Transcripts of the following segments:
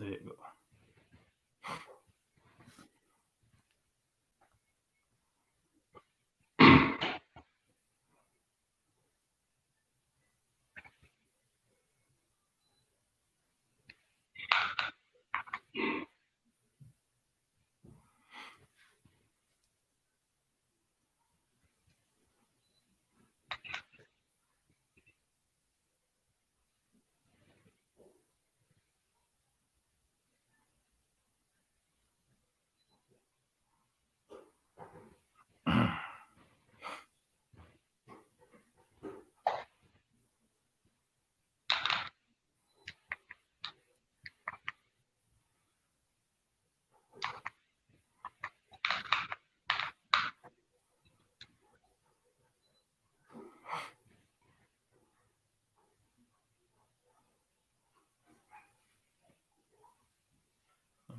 There you go.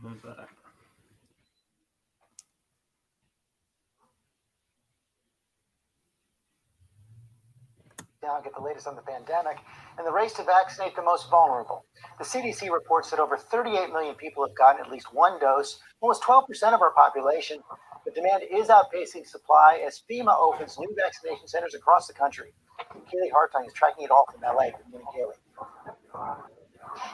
Who's that? Now get the latest on the pandemic and the race to vaccinate the most vulnerable. The CDC reports that over 38 million people have gotten at least one dose, almost 12% of our population. But demand is outpacing supply as FEMA opens new vaccination centers across the country. Kaylee Hartung is tracking it all from LA. Good morning, Kaylee.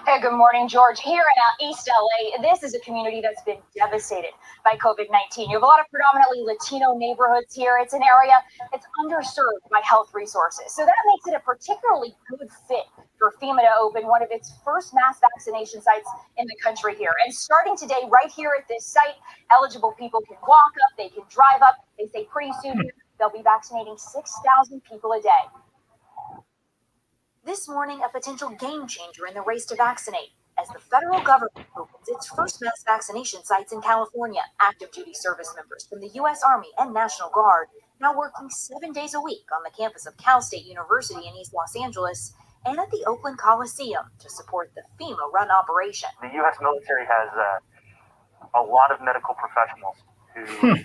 Hey, good morning, George. Here in East LA, this is a community that's been devastated by COVID-19. You have a lot of predominantly Latino neighborhoods here. It's an area that's underserved by health resources. So that makes it a particularly good fit for FEMA to open one of its first mass vaccination sites in the country here. And starting today, right here at this site, eligible people can walk up, they can drive up. They say pretty soon they'll be vaccinating 6,000 people a day. This morning, a potential game changer in the race to vaccinate, as the federal government opens its first mass vaccination sites in California. Active duty service members from the U.S. Army and National Guard now working 7 days a week on the campus of Cal State University in East Los Angeles and at the Oakland Coliseum to support the FEMA-run operation. The U.S. military has a lot of medical professionals who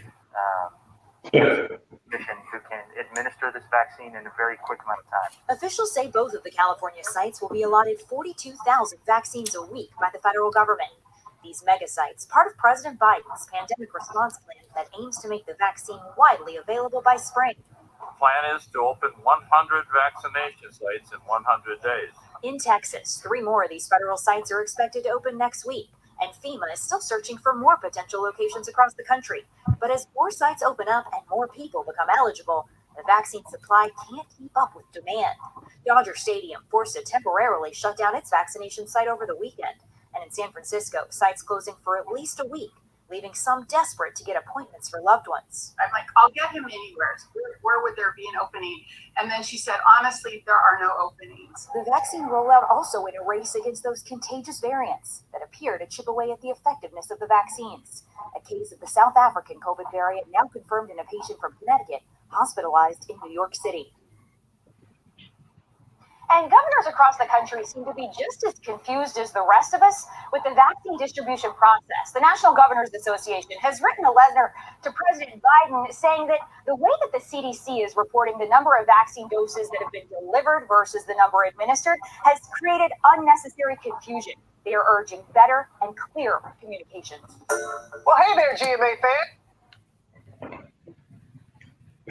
can administer this vaccine in a very quick amount of time. Officials say both of the California sites will be allotted 42,000 vaccines a week by the federal government. These mega sites, part of President Biden's pandemic response plan that aims to make the vaccine widely available by spring. The plan is to open 100 vaccination sites in 100 days. In Texas, 3 more of these federal sites are expected to open next week, and FEMA is still searching for more potential locations across the country. But as more sites open up and more people become eligible, the vaccine supply can't keep up with demand. Dodger Stadium forced to temporarily shut down its vaccination site over the weekend. And in San Francisco, sites closing for at least a week, leaving some desperate to get appointments for loved ones. I'm like, I'll get him anywhere. Where would there be an opening? And then she said, honestly, there are no openings. The vaccine rollout also in a race against those contagious variants that appear to chip away at the effectiveness of the vaccines. A case of the South African COVID variant now confirmed in a patient from Connecticut, hospitalized in New York City. And governors across the country seem to be just as confused as the rest of us with the vaccine distribution process. The National Governors Association has written a letter to President Biden saying that the way that the CDC is reporting the number of vaccine doses that have been delivered versus the number administered has created unnecessary confusion. They are urging better and clearer communications. Well, hey there, GMA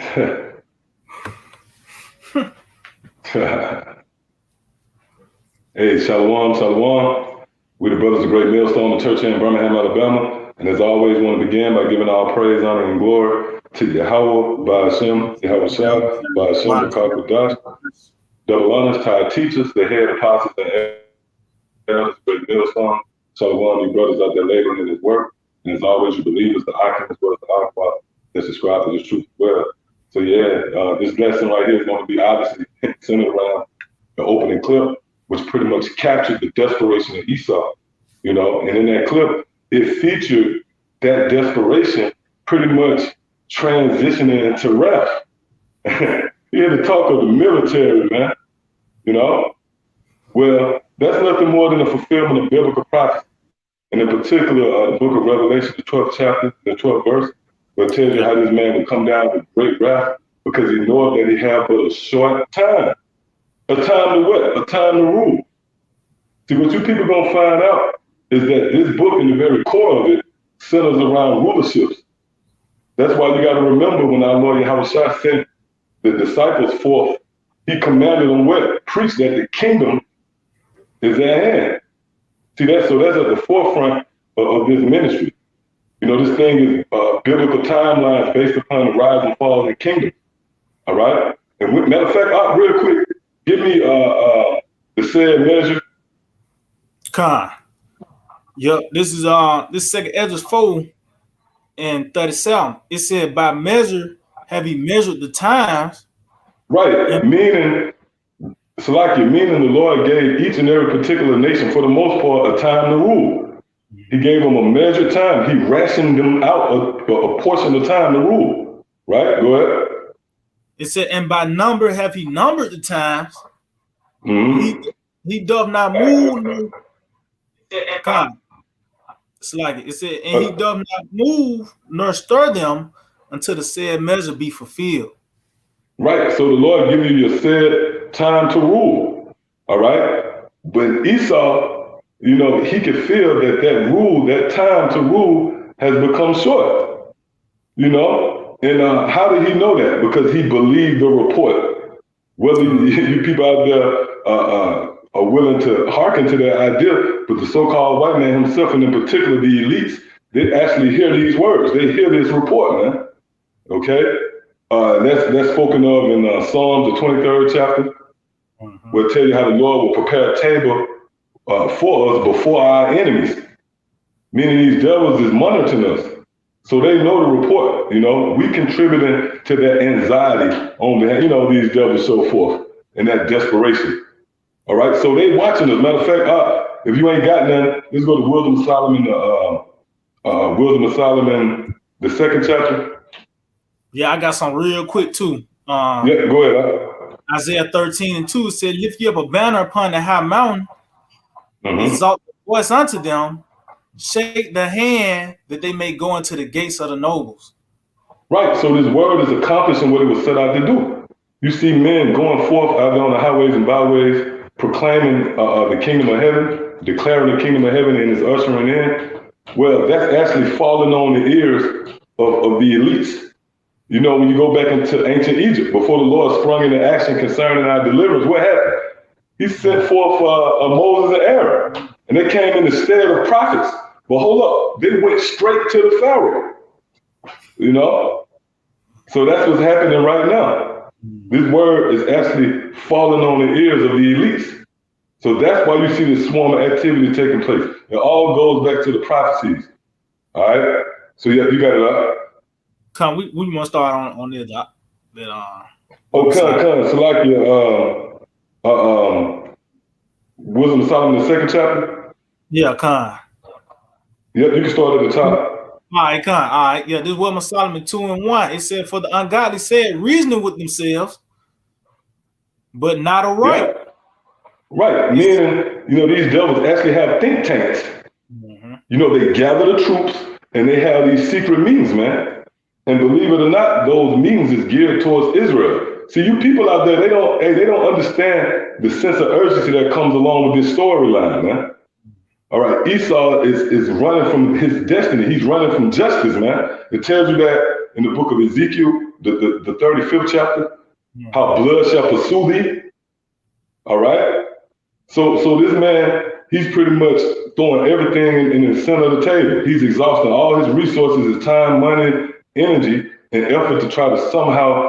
fan. Hey, Shalom, Shalom. We the Brothers of Great Millstone Church here in Birmingham, Alabama. And as always, want to begin by giving all praise, honor, and glory to Yahweh, by Hashem, Yahweh Shah, by Hashem, the Kodash. Double honors to our teachers, the head apostles, and elders of Great Millstone. Shalom, you brothers out there laboring in this work. And as always, you believe it's the icon as well as the aqua that's described in this truth as well. So yeah, this lesson right here is going to be obviously centered around the opening clip, which pretty much captured the desperation of Esau, and in that clip, it featured that desperation pretty much transitioning into rap. You hear the talk of the military, man, Well, that's nothing more than a fulfillment of biblical prophecy. And in particular, the book of Revelation, the 12th chapter, the 12th verse, where it tells you how this man would come down with great wrath because he knew that he had but a short time. A time to what? A time to rule. See, what you people gonna find out is that this book in the very core of it centers around rulerships. That's why you got to remember when our Lord Yahweh Shai sent the disciples forth, he commanded them what? Preach that the kingdom is at hand. See that? So that's at the forefront of this ministry. You know, this thing is biblical timelines based upon the rise and fall of the kingdom. All right? And matter of fact, real quick, give me the said measure. Con. Yep, this is second Ezra 4 and 37. It said, by measure have he measured the times. Right, meaning the Lord gave each and every particular nation, for the most part, a time to rule. He gave them a measured time. He rationed them out a portion of time to rule. Right? Go ahead. It said, and by number have he numbered the times. Mm-hmm. He doth not move. It's like it said, and he doth not move nor stir them until the said measure be fulfilled. Right. So the Lord give you your said time to rule. All right. But Esau, you know, he could feel that time to rule has become short. You know, and how did he know that? Because he believed the report. Whether you people out there are willing to hearken to that idea, but the so-called white man himself, and in particular the elites, they actually hear these words. They hear this report, man. Okay? That's spoken of in Psalms, the 23rd chapter, where it tells you how the Lord will prepare a table for us before our enemies. Meaning these devils is monitoring us. So they know the report, you know. We contributing to that anxiety on the, you know, these devils, so forth, and that desperation. All right, so they watching us. Matter of fact, if you ain't got none, let's go to Wisdom of Solomon, the second chapter. Yeah, I got some real quick too. Yeah, go ahead. Isaiah 13 and 2 said, lift you up a banner upon the high mountain, exalt the voice unto them, shake the hand that they may go into the gates of the nobles. Right, so this word is accomplishing what it was set out to do. You see men going forth out there on the highways and byways, proclaiming the kingdom of heaven, declaring the kingdom of heaven and its ushering in. Well, that's actually falling on the ears of the elites. You know, when you go back into ancient Egypt, before the Lord sprung into action concerning our deliverance, what happened? He sent forth Moses and Aaron, and they came in the stead of prophets. But hold up, they went straight to the Pharaoh. You know? So that's what's happening right now. This word is actually falling on the ears of the elites. So that's why you see this swarm of activity taking place. It all goes back to the prophecies. All right? So yeah, you got it up. Come, we want to start on this. So like your Wisdom of Solomon, the second chapter? Yeah, come. Yep, you can start at the top. All right, come. All right, yeah, this is Wisdom of Solomon 2 and 1. It said, for the ungodly said, reasoning with themselves, but not aright. Yeah. Right, meaning, you know, these devils actually have think tanks. You know, they gather the troops and they have these secret meetings, man. And believe it or not, those meetings is geared towards Israel. See, you people out there, they don't understand the sense of urgency that comes along with this storyline, man. All right, Esau is running from his destiny. He's running from justice, man. It tells you that in the book of Ezekiel, the 35th chapter, how blood shall pursue thee. All right? So this man, he's pretty much throwing everything in the center of the table. He's exhausting all his resources, his time, money, energy, in effort to try to somehow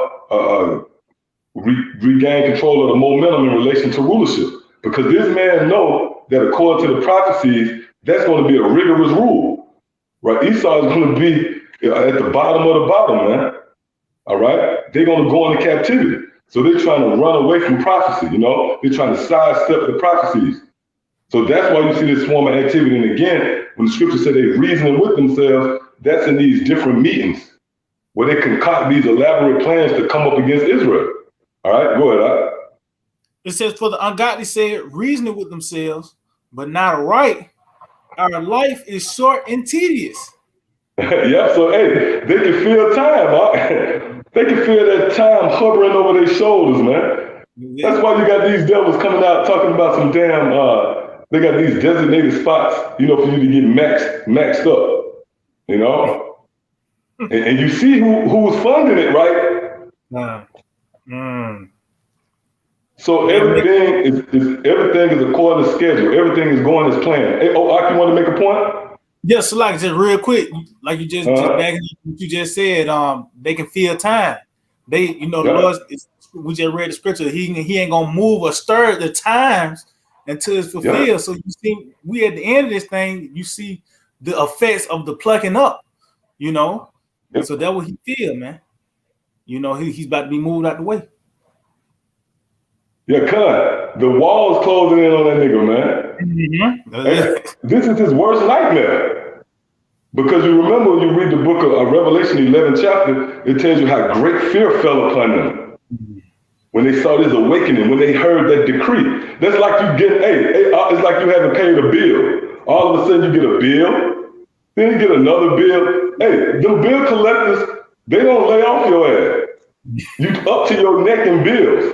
regain control of the momentum in relation to rulership. Because this man knows that according to the prophecies, that's going to be a rigorous rule. Right? Esau is going to be at the bottom of the bottom, man. All right? They're going to go into captivity. So they're trying to run away from prophecy, you know? They're trying to sidestep the prophecies. So that's why you see this swarm of activity. And again, when the scripture said they're reasoning with themselves, that's in these different meetings where they concoct these elaborate plans to come up against Israel. All right, go ahead. It says, for the ungodly said, reasoning with themselves, but not aright. Our life is short and tedious. Yeah, so hey, they can feel time, huh? They can feel that time hovering over their shoulders, man. Yeah. That's why you got these devils coming out talking about some damn They got these designated spots, for you to get maxed up, and you see who was funding it, right? So everything is according to schedule. Everything is going as planned. Hey, Ak, you want to make a point? Yeah, so like just real quick, like you just back what you just said, they can feel time. They, the Lord, we just read the scripture. He ain't gonna move or stir the times until it's fulfilled. Yeah. So you see, we at the end of this thing, you see the effects of the plucking up. So that's what he feel, man. He's about to be moved out the way. Yeah, cut. The wall's closing in on that nigga, man. Hey, this is his worst nightmare. Because you remember when you read the book of Revelation 11 chapter, it tells you how great fear fell upon them. When they saw this awakening, when they heard that decree. That's like you get, it's like you haven't paid a bill. All of a sudden you get a bill, then you get another bill. Hey, the bill collectors, they don't lay off your ass. You up to your neck in bills.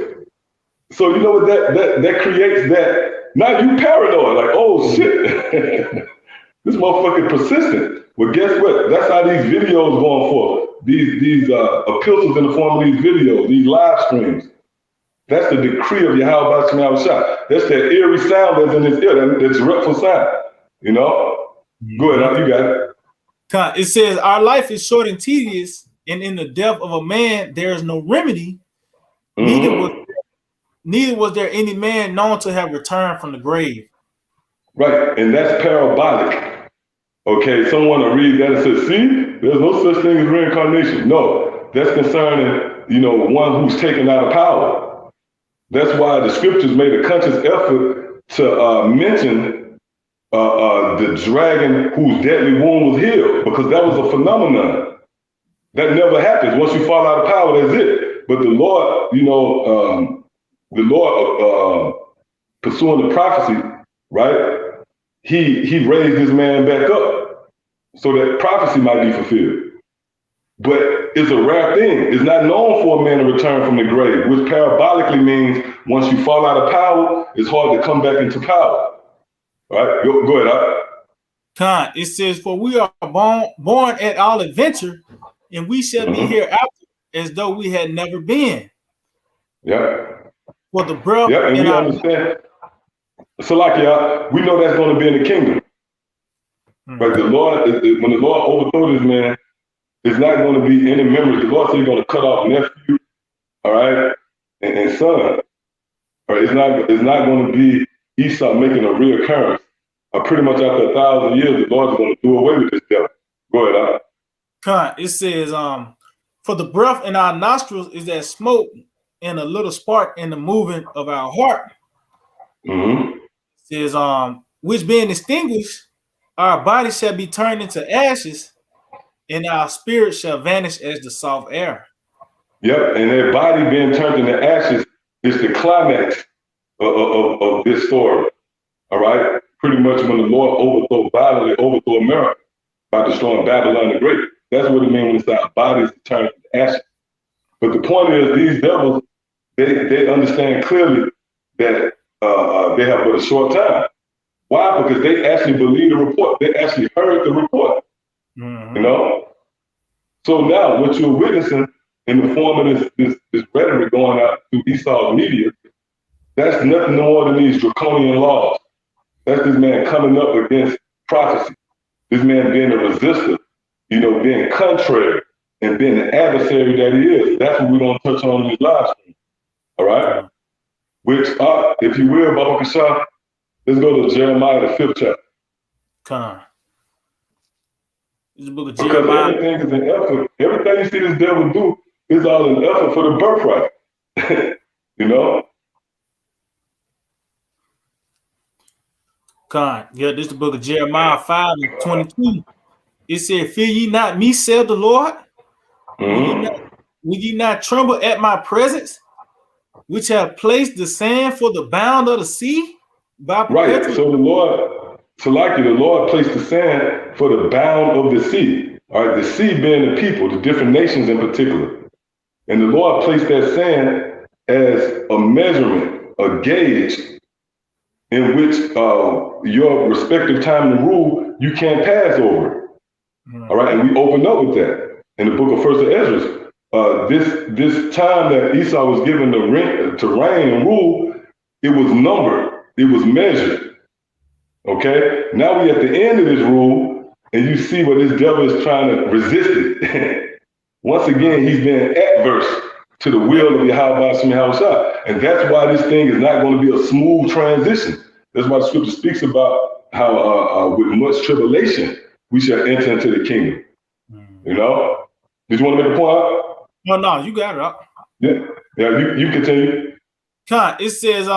So you know what that creates that, now you paranoid, like, oh shit, this motherfucker persistent. Well, guess what? That's how these videos going for. These epistles in the form of these videos, these live streams. That's the decree of Yahweh B'Shem Shah. That's that eerie sound that's in his ear, that's dreadful sound, Go ahead, you got it. It says, our life is short and tedious, and in the death of a man, there is no remedy. Neither was there any man known to have returned from the grave. Right, and that's parabolic. Okay, someone will read that and say, see, there's no such thing as reincarnation. No, that's concerning, one who's taken out of power. That's why the scriptures made a conscious effort to mention the dragon whose deadly wound was healed, because that was a phenomenon. That never happens. Once you fall out of power, that's it. But the Lord, pursuing the prophecy, right? He raised this man back up so that prophecy might be fulfilled. But it's a rare thing. It's not known for a man to return from the grave, which parabolically means once you fall out of power, it's hard to come back into power. All right, go ahead. It says, for we are born at all adventure, and we shall be hereafter as though we had never been. Yeah. For the breath. Yeah, and we understand. So we know that's going to be in the kingdom. But the Lord, when the Lord overthrew this man, it's not going to be any memories. The Lord said he's going to cut off nephew, all right, and son. All right, it's not going to be Esau making a reoccurrence. Pretty much after 1,000 years, the Lord is going to do away with this devil. Go ahead. It says, for the breath in our nostrils is as smoke and a little spark in the movement of our heart. It says, which being extinguished, our body shall be turned into ashes, and our spirit shall vanish as the soft air. Yep, and their body being turned into ashes is the climax of this story. All right? Pretty much when the Lord violently overthrew America by destroying Babylon the Great. That's what it means when it's our bodies turned into ashes. But the point is, these devils, they understand clearly that they have but a short time. Why? Because they actually believe the report. They actually heard the report. So now what you're witnessing in the form of this rhetoric going out through Esau's media, that's nothing more than these draconian laws. That's this man coming up against prophecy. This man being a resistor, being contrary and being the adversary that he is. That's what we're going to touch on in this live stream. All right? Which, if you will, Baba Kasha, let's go to Jeremiah, the 5th chapter. This book of Jeremiah. Because everything is an effort. Everything you see this devil do is all an effort for the birthright. This is the book of Jeremiah 5:22. It said, fear ye not me, said the Lord. Will ye not tremble at my presence, which have placed the sand for the bound of the sea? Right. So the Lord placed the sand for the bound of the sea. All right, the sea being the people, the different nations in particular. And the Lord placed that sand as a measurement, a gauge, in which your respective time to rule, you can't pass over. All right, and we opened up with that in the book of First Ezra. This time that Esau was given to reign and rule, it was numbered, it was measured. Okay, now we at the end of this rule, and you see what this devil is trying to resist it. Once again, he's been adverse to the will of Yahweh Shah. And that's why this thing is not going to be a smooth transition. That's why the scripture speaks about how with much tribulation, we shall enter into the kingdom. You know? Did you want to make a point out? No, you got it. Yeah, you continue. Con, it says,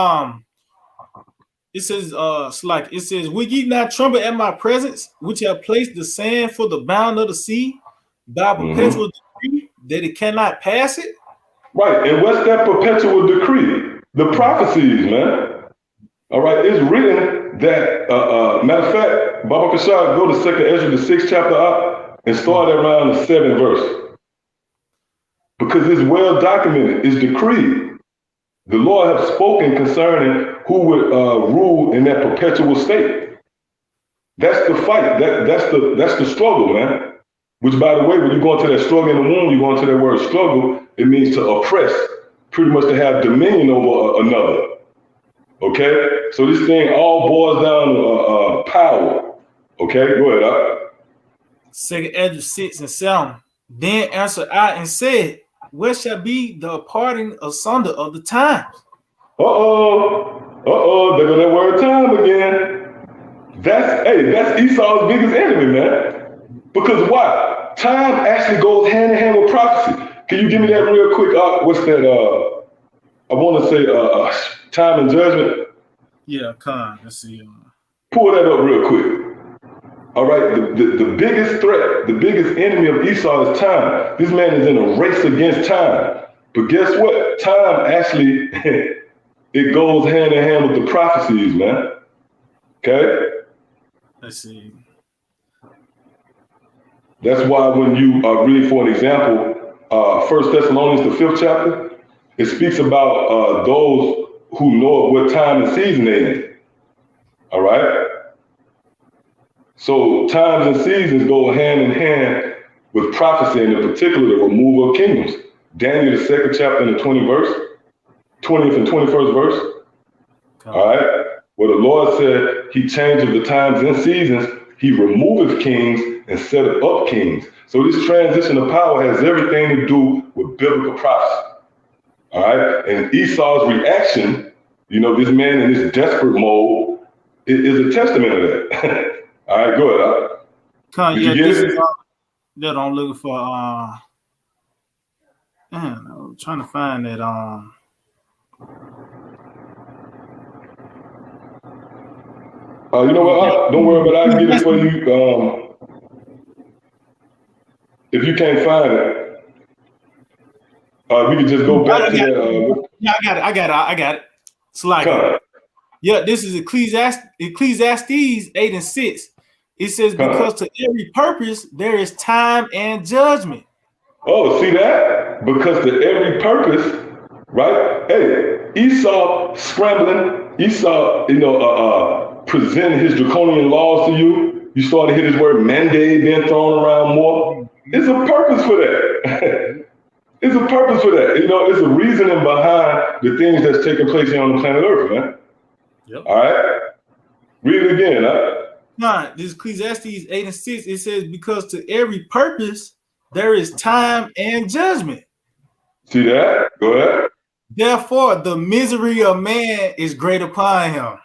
will ye not tremble at my presence, which have placed the sand for the bound of the sea, by perpetual decree, that it cannot pass it? Right, and what's that perpetual decree? The prophecies, man. All right, it's written that, matter of fact, Baba Kashar, go to 2nd Ezra, the 6th chapter up, and start around the 7th verse. Because it's well documented, it's decreed. The Lord has spoken concerning who would rule in that perpetual state. That's the fight, that's the struggle, man. Which, by the way, when you go into that struggle in the womb, you go into that word struggle, it means to oppress, pretty much to have dominion over another. Okay? So this thing all boils down to power. Okay? Go ahead. 2nd Ezra 6 and 7. Then answered I and said, where shall be the parting asunder of the times? There go that word time again. That's Esau's biggest enemy, man. Because why? Time actually goes hand in hand with prophecy. Can you give me that real quick? What's that? I want to say time and judgment. Yeah, Con. Let's see. Pull that up real quick. All right, the biggest threat, the biggest enemy of Esau is time. This man is in a race against time. But guess what? Time actually, it goes hand in hand with the prophecies, man. Okay? Let's see. That's why when you read, for an example, 1 Thessalonians, the 5th chapter, it speaks about those who know what time and season they in. All right? So times and seasons go hand in hand with prophecy, and in particular, the removal of kingdoms. Daniel, the 2nd chapter and the 20th and 21st verse. All right? Where the Lord said he changes the times and seasons, he removeth kings and setteth up kings. So this transition of power has everything to do with biblical prophecy. All right? And Esau's reaction, you know, this man in this desperate mode, is a testament of that. All right, go ahead. Con, yeah, this is that I'm looking for. I'm trying to find that. You know what? Don't worry about it. I can get it for you. If you can't find it, we can just go back to that. Yeah, I got it. It's like, yeah, this is Ecclesiastes 8 and 6. It says, because to every purpose there is time and judgment. Oh, see that? Because to every purpose, right? Hey, Esau scrambling, Esau, presenting his draconian laws to you. You start to hear this word mandate being thrown around more. It's a purpose for that. It's a purpose for that. You know, it's a reasoning behind the things that's taking place here on the planet Earth, man. Yep. All right? Read it again, huh? Nah, this Ecclesiastes 8 and 6, it says, because to every purpose there is time and judgment. See that? Go ahead. Therefore, the misery of man is great upon him.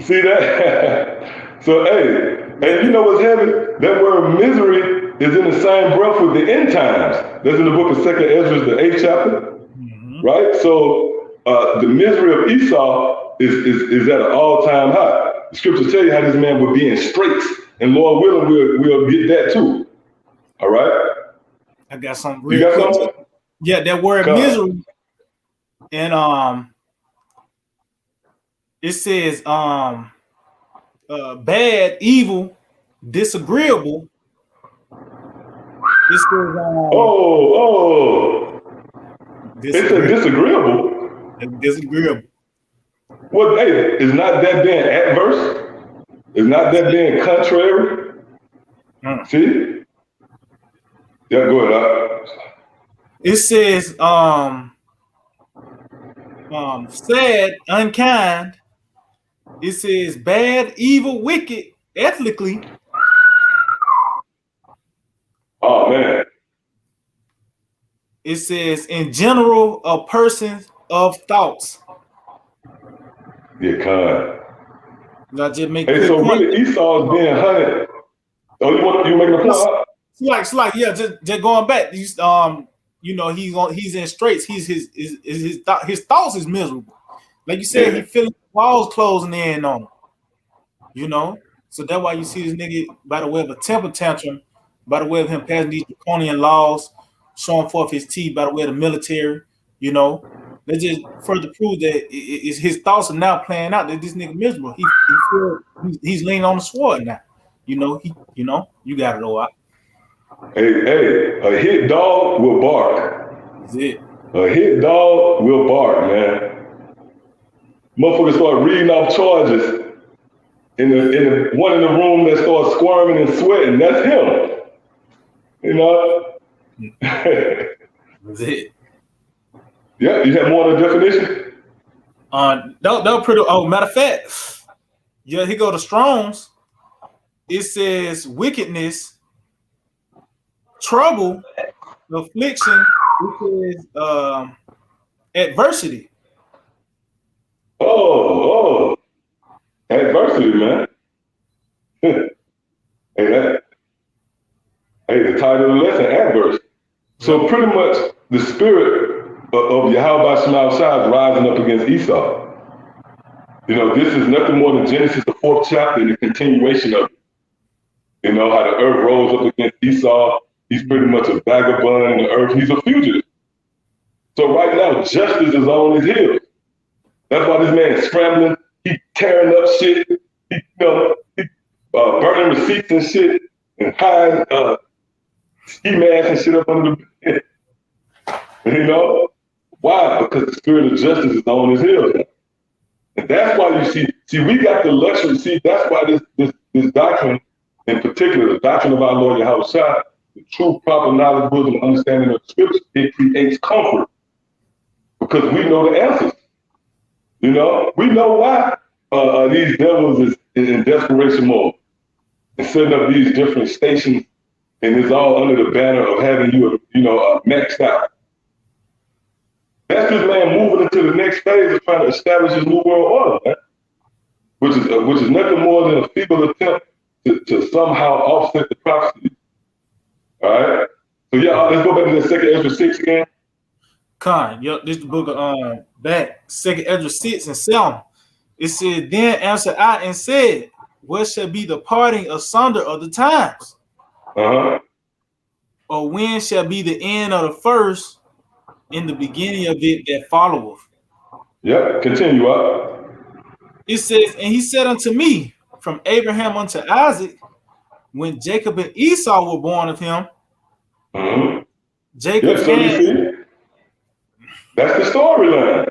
See that? So, hey, and you know what's heavy? That word misery is in the same breath with the end times. That's in the book of 2nd Ezra, the 8th chapter, right? So, the misery of Esau is at an all-time high. The scriptures tell you how this man would be in straits, and Lord willing, we'll get that too. All right? I got something real quick. You got something? Yeah, that word misery. And it says bad, evil, disagreeable. It says it's a disagreeable. Disagreeable. Well, hey, is not that being adverse? Is not that being contrary? See? Yeah, go ahead. It says, sad, unkind. It says bad, evil, wicked, ethically. Oh man. It says in general, a person of thoughts. Yeah, kind. I just make Hey, quick so point. really Esau is being hunted. Oh, you making a point? Huh? It's like, yeah, just going back. You know, he's in straits. His thoughts is miserable. Like you said, he feeling walls closing in on him. You know, so that's why you see this nigga by the way of a temper tantrum, by the way of him passing these draconian laws, showing forth his teeth by the way of the military. You know, that just further prove that his thoughts are now playing out. That this nigga miserable. He's leaning on the sword now. You know, you got it all out. Hey, a hit dog will bark. That's it. A hit dog will bark, man. Motherfuckers start reading off charges. In the one in the room that starts squirming and sweating, that's him. You know? That's it. Yeah, you have more of a definition? That was pretty. Oh, matter of fact, yeah, he go to Strong's. It says wickedness, trouble, affliction. It says adversity. Oh, adversity, man. Hey, the title of the lesson, adversity. So pretty much the spirit of Yahweh Shem outside is rising up against Esau. You know, this is nothing more than Genesis, the 4th chapter, and the continuation of it. You know, how the earth rose up against Esau. He's pretty much a vagabond in the earth. He's a fugitive. So right now, justice is on his heels. That's why this man is scrambling. He's tearing up shit. He burning receipts and shit and hiding ski masks and shit up under the bed. You know? Why? Because the spirit of justice is on his heels. And that's why you see, we got the luxury. See, that's why this doctrine, in particular, the doctrine of our Lord Yahweh Shai, the true, proper knowledge, wisdom, and understanding of the scriptures, it creates comfort. Because we know the answers. You know? We know why these devils is in desperation mode and setting up these different stations, and it's all under the banner of having you maxed out. That's this man moving into the next phase of trying to establish his new world order, man. Which is nothing more than a feeble attempt to somehow offset the prophecy. All right. So yeah, let's go back to the 2nd Ezra 6 again. This is the book of back 2nd Ezra 6 and 7. It said, then answered I and said, what shall be the parting asunder of the times? Or when shall be the end of the first in the beginning of it that followeth? Yep, continue up. It says, and he said unto me, from Abraham unto Isaac, when Jacob and Esau were born of him, Jacob so you see, that's the storyline.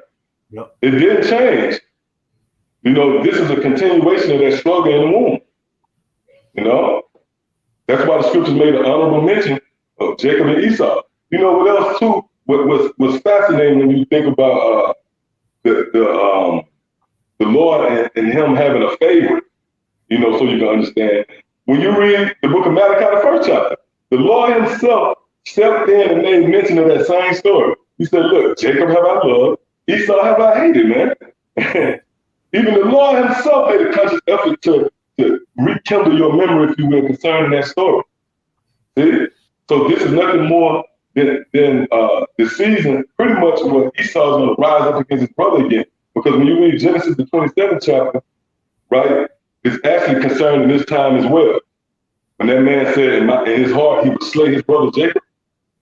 Yep. It didn't change. You know, this is a continuation of that struggle in the womb. You know, that's why the scriptures made an honorable mention of Jacob and Esau. You know what else too? What's fascinating when you think about the Lord and him having a favorite, you know, so you can understand. When you read the book of Malachi, the 1st chapter, the Lord himself stepped in and made mention of that same story. He said, look, Jacob have I loved, Esau have I hated, man. Even the Lord himself made a conscious effort to rekindle your memory, if you will, concerning that story. See? So this is nothing more than the season, pretty much where Esau is going to rise up against his brother again. Because when you read Genesis, the 27th chapter, right, it's actually concerning this time as well. When that man said in his heart he would slay his brother Jacob.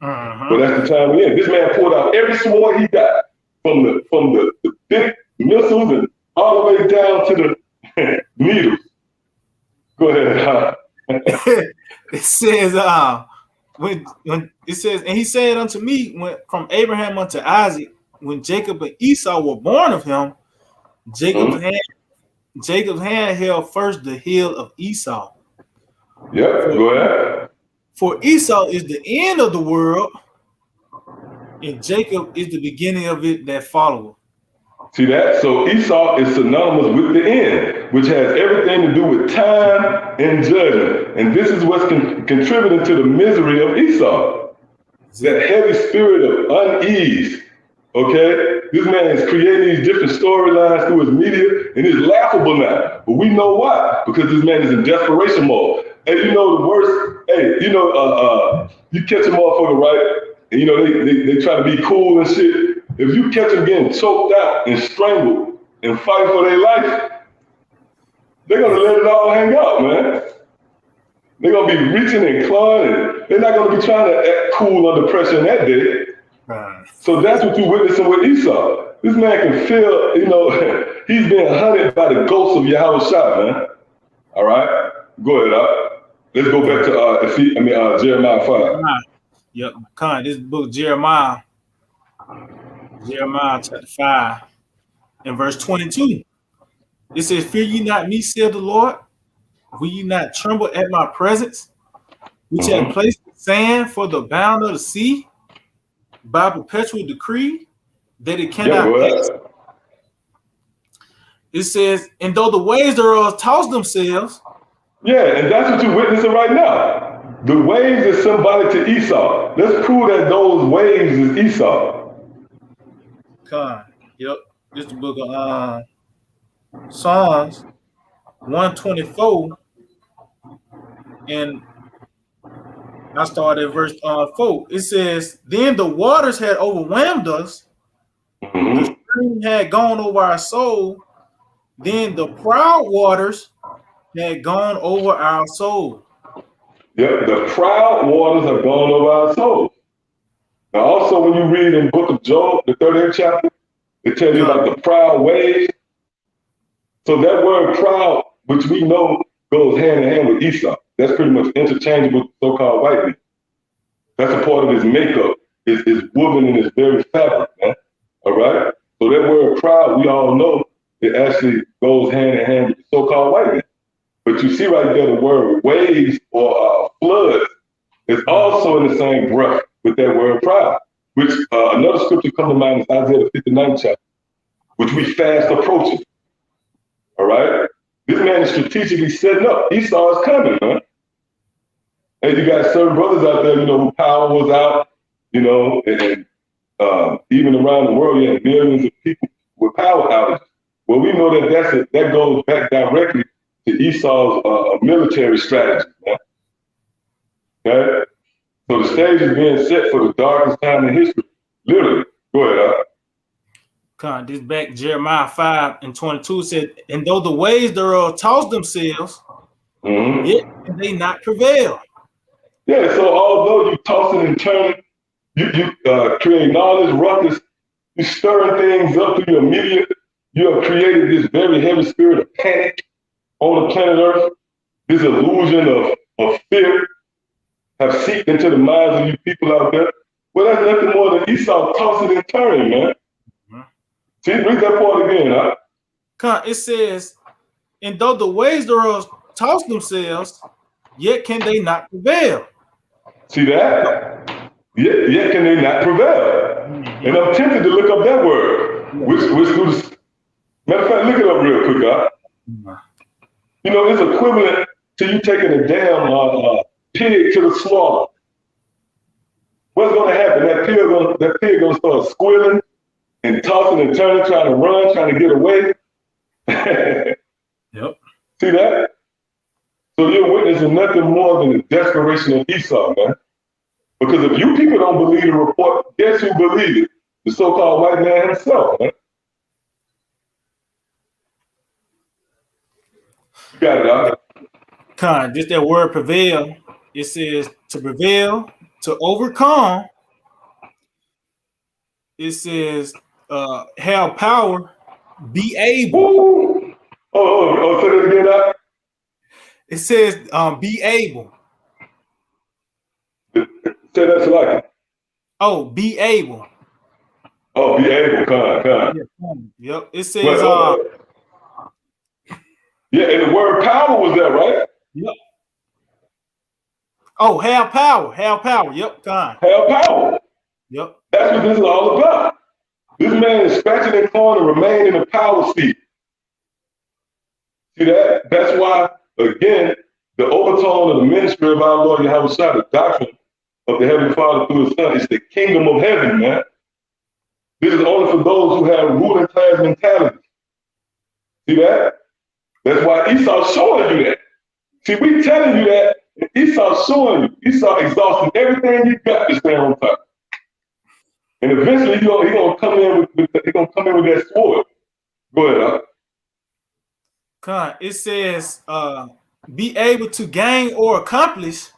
But that's the time we're in. This man pulled out every sword he got from the big missiles and all the way down to the needles. Go ahead. It says, when it says, and he said unto me, when from Abraham unto Isaac, when Jacob and Esau were born of him, Jacob's hand held first the heel of Esau. Yep, go ahead. For Esau is the end of the world, and Jacob is the beginning of it that followeth. See that? So Esau is synonymous with the end, which has everything to do with time and judgment. And this is what's contributing to the misery of Esau. That heavy spirit of unease. Okay? This man is creating these different storylines through his media, and it's laughable now. But we know why. Because this man is in desperation mode. And you know the worst, you catch a motherfucker, right? And you know, they try to be cool and shit. If you catch them getting choked out and strangled and fight for their life, they're gonna let it all hang out, man. They're gonna be reaching and clawing, and they're not gonna be trying to act cool under pressure in that day. So that's what you're witnessing with Esau. This man can feel, you know, he's being hunted by the ghosts of Yahweh Shah, man. All right, go ahead, let's go back to Jeremiah 5. Yep, this book Jeremiah chapter 5 and verse 22. It says, "Fear ye not me, saith the Lord. Will ye not tremble at my presence, which have placed the sand for the bound of the sea, by perpetual decree, that it cannot pass?" It says, "And though the waves thereof toss themselves." Yeah, and that's what you're witnessing right now. The waves is symbolic to Esau. Let's prove that those waves is Esau. Yep, this is the book of Psalms 124, and I started at verse 4. It says, "Then the waters had overwhelmed us, the stream had gone over our soul, then the proud waters had gone over our soul." Yep, the proud waters have gone over our souls. Now, also, when you read in the book of Job, the 38th chapter, it tells you about the proud waves. So that word proud, which we know goes hand in hand with Esau, that's pretty much interchangeable with so-called white man. That's a part of his makeup. It's woven in his very fabric, man. All right? So that word proud, we all know, it actually goes hand in hand with the so-called white man. But you see right there, the word waves or flood is also in the same breath with that word proud, which another scripture comes to mind is Isaiah 59th chapter, which we fast approaching. All right? This man is strategically setting up. Esau is coming, man. And you got certain brothers out there, you know, who power was out, you know, and even around the world, you have millions of people with power outages. Well, we know that that goes back directly to Esau's military strategy, man. Okay? So the stage is being set for the darkest time in history. Literally. Go ahead, This back Jeremiah 5 and 22 said, "And though the waves thereof toss themselves, yet can they not prevail." Yeah, so although you tossing and turning, you creating all this ruckus, you stirring things up through your media, you have created this very heavy spirit of panic on the planet Earth. This illusion of fear have seeped into the minds of you people out there. Well, that's nothing more than Esau tossing and turning, man. See, read that part again, huh? It says, "And though the waves thereof toss themselves, yet can they not prevail." See that? Yet can they not prevail? And I'm tempted to look up that word. Matter of fact, look it up real quick, huh? You know, it's equivalent to you taking a damn pig to the slaughter. What's going to happen? That pig gonna start squealing and tossing and turning, trying to run, trying to get away. Yep. See that? So you're witnessing nothing more than the desperation of Esau, man. Because if you people don't believe the report, guess who believes it? The so-called white man himself, man. You got it, huh? Just that word prevail. It says to prevail, to overcome. It says have power, be able. Ooh. Oh, say that again, huh? It says be able. Say that's like it. Oh, be able. Oh, be able, con. Yep. It says word power was there, right? Yep. Oh, have power. Yep, Khan. Have power. Yep. That's what this is all about. This man is scratching and clawing to remain in the power seat. See that? That's why, again, the overtone of the ministry of our Lord Yahweh Shai, the doctrine of the Heavenly Father through His Son, is the kingdom of heaven, man. This is only for those who have ruling class mentality. See that? That's why Esau's showing you that. See, we telling you that, and Esau's showing you. Esau exhausting everything you got to stand on top. And eventually he's gonna come in with that sword. Go ahead, Khan, it says be able to gain or accomplish.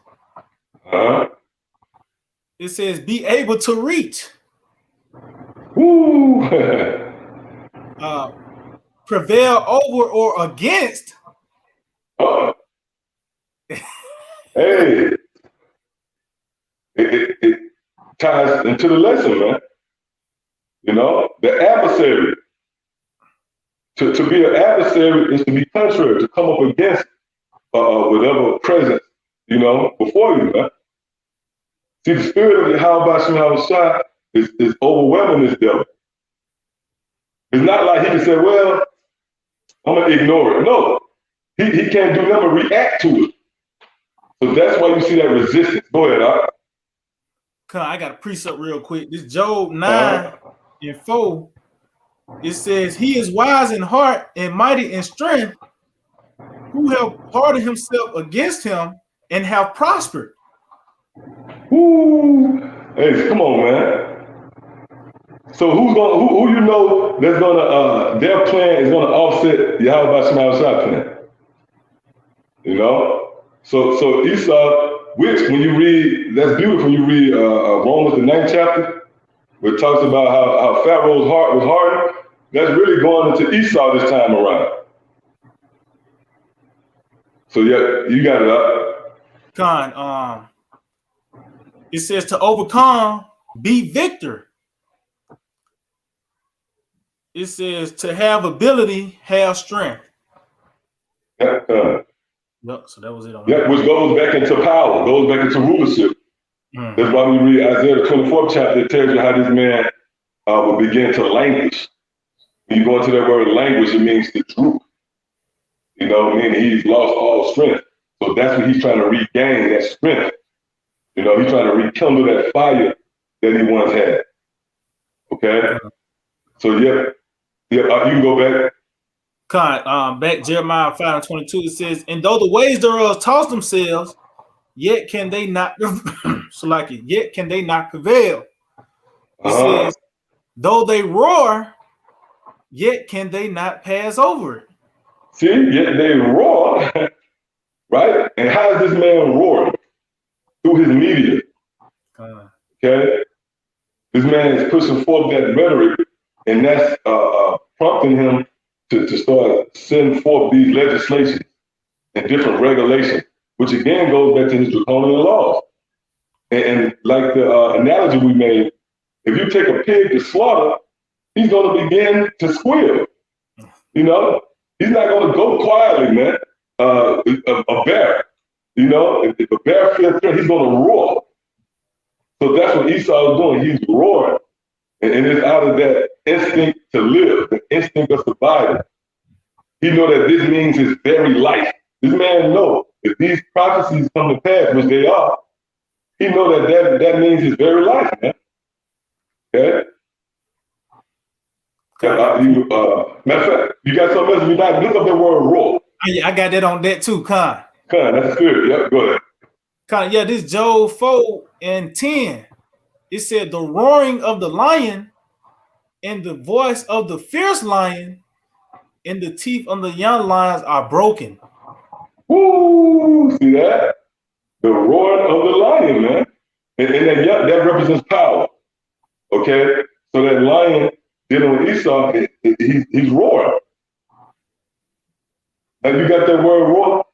It says be able to reach. Woo! Prevail over or against. Hey, it ties into the lesson, man. You know, the adversary. To be an adversary is to be contrary, to come up against whatever presence, you know, before you, man. See, the spirit of Yahweh Shai is overwhelming this devil. It's not like he can say, well, I'm going to ignore it. No, he can't do nothing but react to it. So that's why you see that resistance. Go ahead, I got a precept real quick. This Job 9:4. It says, he is wise in heart and mighty in strength, who have hardened himself against him and have prospered. Woo! Hey, come on, man. So who you know that's gonna their plan is gonna offset Yahweh Shai plan? You know? So Esau, which when you read, that's beautiful when you read Romans the 9th chapter, where it talks about how Pharaoh's heart was hardened. That's really going into Esau this time around. So yeah, you got it up. It says to overcome, be victor. It says to have ability, have strength. Yep, so that was it on that. Which goes back into power, goes back into rulership. That's why we read Isaiah the 24th chapter. It tells you how this man will begin to languish. When you go into that word language, it means to droop. You know, meaning he's lost all strength. So that's what he's trying to regain, that strength. You know, he's trying to rekindle that fire that he once had. Okay? So yeah, you can go back. Back Jeremiah 5:22, it says, and though the ways thereof toss themselves, yet can they not yet can they not prevail. It says, though they roar, yet can they not pass over it. See, yet they roar, right? And how is this man roaring? Through his media. Okay? This man is pushing forth that rhetoric, and that's prompting him to start sending forth these legislations and different regulations, which again goes back to his draconian laws. And like the analogy we made, if you take a pig to slaughter, he's going to begin to squeal. You know, he's not going to go quietly, man. A bear, you know, if a bear feels threat, he's going to roar. So that's what Esau is doing. He's roaring. And it's out of that instinct to live, the instinct of survival. He know that this means his very life. This man knows if these prophecies come to pass, which they are, he know that means his very life, man. Okay? Matter of fact, you got something else? We not look up the word roar. Yeah, I got that on that too, Con, that's good. Yep, go ahead. This Job 4:10. It said the roaring of the lion and the voice of the fierce lion and the teeth of the young lions are broken. Woo! See that? The roaring of the lion, man. And that represents power. Okay? So that lion dealing with Esau, he's roaring. Have you got that word roar?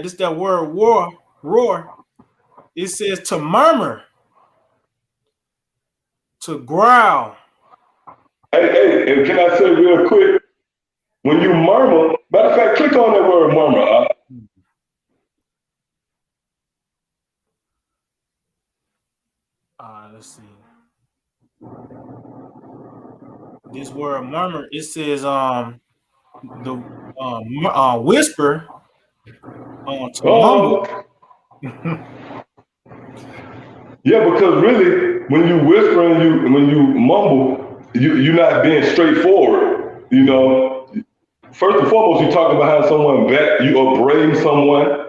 This that word roar. It says to murmur, to growl. Hey, and can I say real quick, when you murmur, matter of fact, click on that word murmur. Let's see. This word murmur, it says whisper to mumble. Yeah, because really, when you whisper and when you mumble, you're not being straightforward. You know, first and foremost, you're talking behind someone back. You upbraiding someone,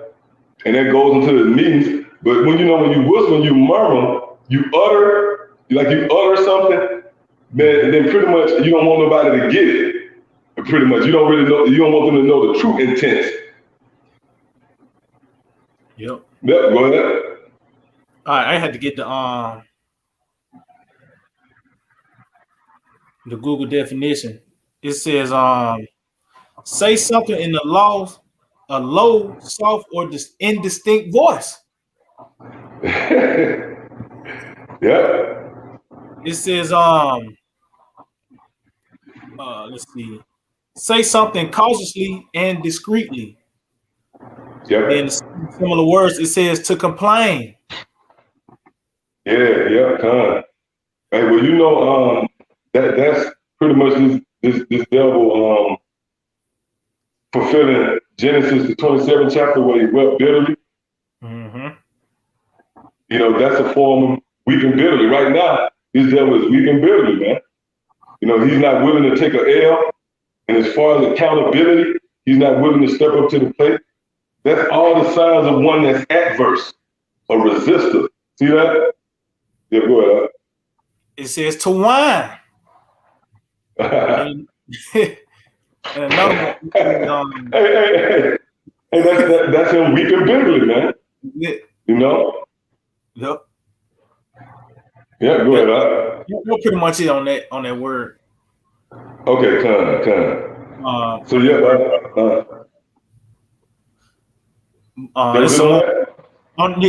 and that goes into the meetings. But when you whisper, when you murmur, you utter something. Then pretty much you don't want nobody to get it. Pretty much, you don't really know. You don't want them to know the true intent. Yep. Yep. Go ahead. All right, I had to get the Google definition. It says say something in a low, soft, or indistinct voice. Yeah. It says let's see. Say something cautiously and discreetly. Yep. In similar words, it says to complain. Yeah, Hey, well, that's pretty much this devil fulfilling Genesis the 27th chapter where he wept bitterly. Mm-hmm. That's a form of weeping bitterly. Right now, this devil is weeping bitterly, man. He's not willing to take an L, and as far as accountability, he's not willing to step up to the plate. That's all the signs of one that's adverse, a resistor. See that? Yeah, go ahead. It says to whine. and another one. Hey, that's him weeping bitterly, man. Yeah. Yep. Yeah, go ahead. You're pretty much it on that word. Okay, kind. So yeah,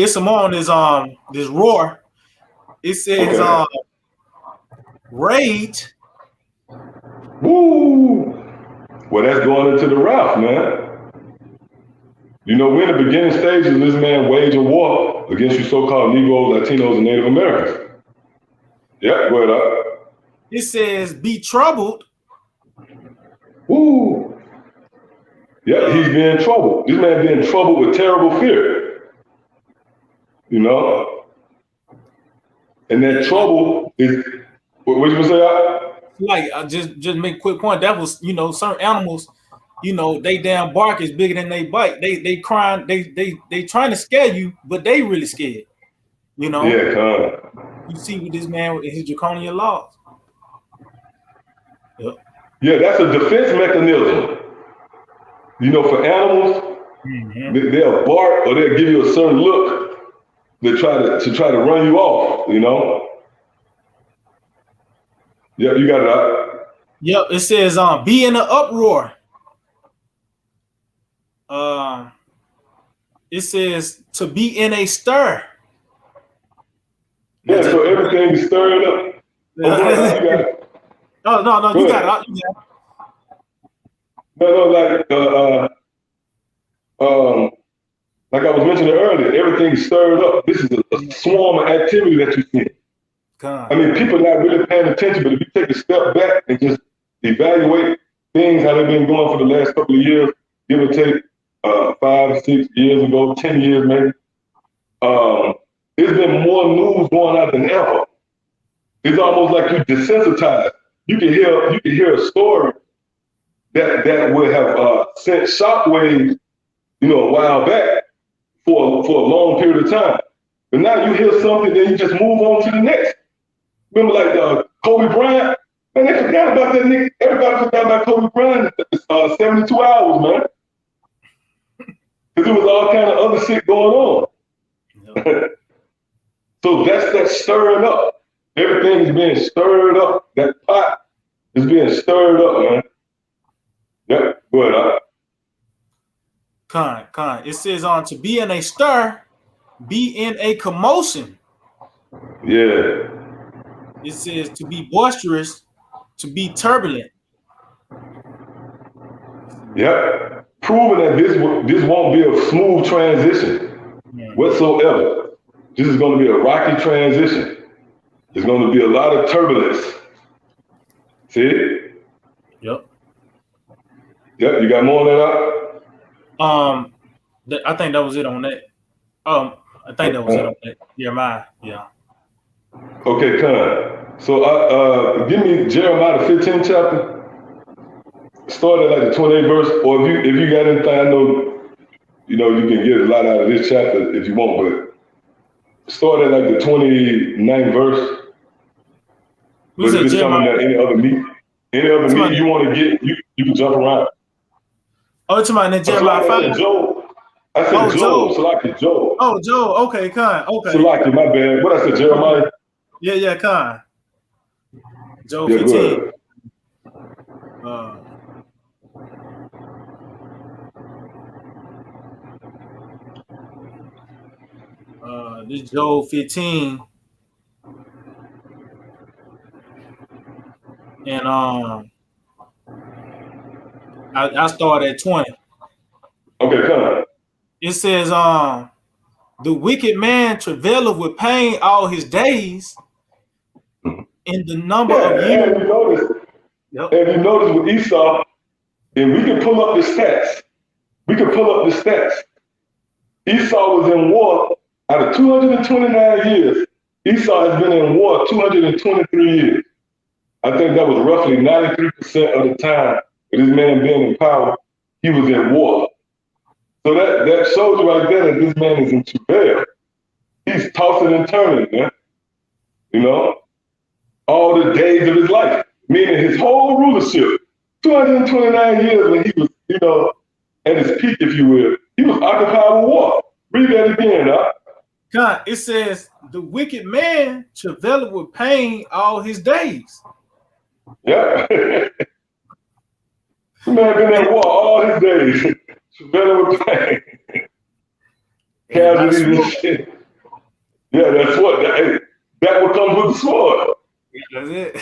it's some more on this roar. It says rage. Woo! Well, that's going into the Ralph, man. We're in the beginning stages of this man waging war against you so-called Negroes, Latinos, and Native Americans. Yeah, go ahead. It says be troubled. Woo! Yeah, he's being troubled. This man being troubled with terrible fear. And that trouble is, what you gonna say? Like, just make a quick point. That was, certain animals, they damn bark is bigger than they bite. They crying, they trying to scare you, but they really scared. Yeah, You see with this man with his draconian laws. Yep. Yeah, that's a defense mechanism. For animals, they'll bark or they'll give you a certain look to try to run you off. Yeah, you got it out. Yep, it says be in an uproar. It says to be in a stir. Yeah, so everything's stirred up. You got it. No, you got it. No, like I was mentioning earlier, everything's stirred up. This is a swarm of activity that you see. I mean, people not really paying attention, but if you take a step back and just evaluate things, how they've been going for the last couple of years, give or take 5, 6 years ago, 10 years maybe, there's been more news going out than ever. It's almost like you're desensitized. You can hear a story that would have sent shockwaves, a while back for a long period of time. But now you hear something, then you just move on to the next. Remember, like Kobe Bryant? Man, they forgot about that nigga. Everybody forgot about Kobe Bryant 72 hours, man. Because there was all kind of other shit going on. Yep. So that's that stirring up. Everything is being stirred up. That pot is being stirred up, man. Yep, go ahead. Con. It says to be in a stir, be in a commotion. Yeah. It says to be boisterous, to be turbulent. Yep. Proving that this won't be a smooth transition whatsoever. This is going to be a rocky transition. There's going to be a lot of turbulence. See? Yep. Yep. You got more on that? I think that was it on that. I think that was it on that. Jeremiah. Yeah. Okay, Con. So give me Jeremiah the 15th chapter. Start at like the 28th verse, or if you got anything, I know you can get a lot out of this chapter if you want, but start at like the 29th verse. We But said if it's something that any other meat you want to get, you can jump around. Oh, it's about Jeremiah 5. I said Joel. Salaki, Joel. Oh, Joel. Okay, Con. Okay. Salaki, my bad. What I said, Jeremiah? Yeah, Con. Joel Yeah, 15. This is Joel 15. And I start at 20. Okay, come. It says, the wicked man travaileth with pain all his days, in the number of years. And you notice with Esau, and we can pull up the stats. Esau was in war out of 229 years. Esau has been in war 223 years. I think that was roughly 93% of the time with this man being in power, he was in war. So that shows you right there that this man is in travail. He's tossing and turning, man. All the days of his life, meaning his whole rulership, 229 years when he was, at his peak, if you will, he was occupied with war. Read that again, huh? God, it says, the wicked man travaileth with pain all his days. Yeah. The man been at war all his days. Travailing with pain. Casualties and shit. Yeah, that's what. That what comes with the sword. That's it.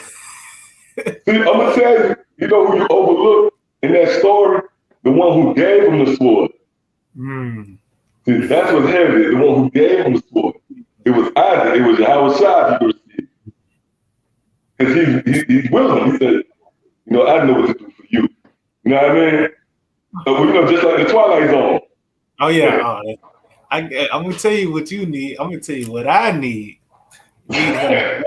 See, I'm going to tell you, who you overlook in that story? The one who gave him the sword. See, that's what's heavy. The one who gave him the sword. It was Isaac. It was Yahushua he received. Because he's willing. He said, I know what to do for you. You know what I mean? So, just like the Twilight Zone. Oh, yeah. I'm going to tell you what you need. I'm going to tell you what I need. Yeah.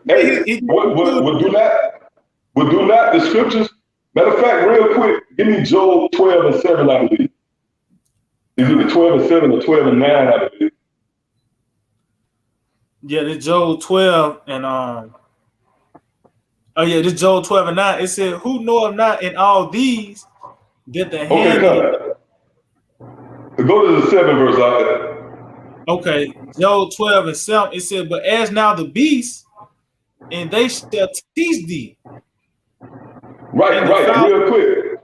Hey, what do not the scriptures? Matter of fact, real quick, give me Job 12 and 7, I believe. Is it 12 and 7 or 12 and 9, I believe? Yeah, this Job 12 and this Job 12 and 9. It said, who knoweth not in all these that the hand go to the 7 verse out there. Okay, Job 12 and 7, it said, but as now the beasts, and they shall tease thee. Right, real quick.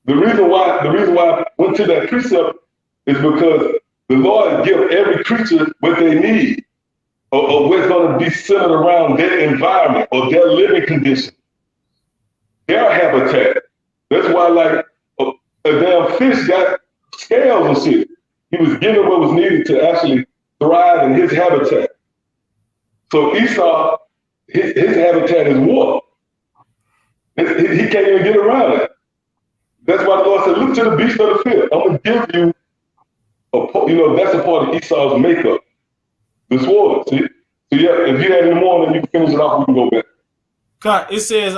The reason why I went to that precept is because the Lord gives every creature what they need, or what's going to be centered around their environment or their living condition, their habitat. That's why, like, a damn fish got scales and shit. He was given what was needed to actually thrive in his habitat. So Esau, his habitat is war. He can't even get around it. That's why the Lord said, look to the beast of the field. I'm going to give you, that's a part of Esau's makeup. The sword, see? So yeah, if you had any more, then you can finish it off, we can go back. God, it says,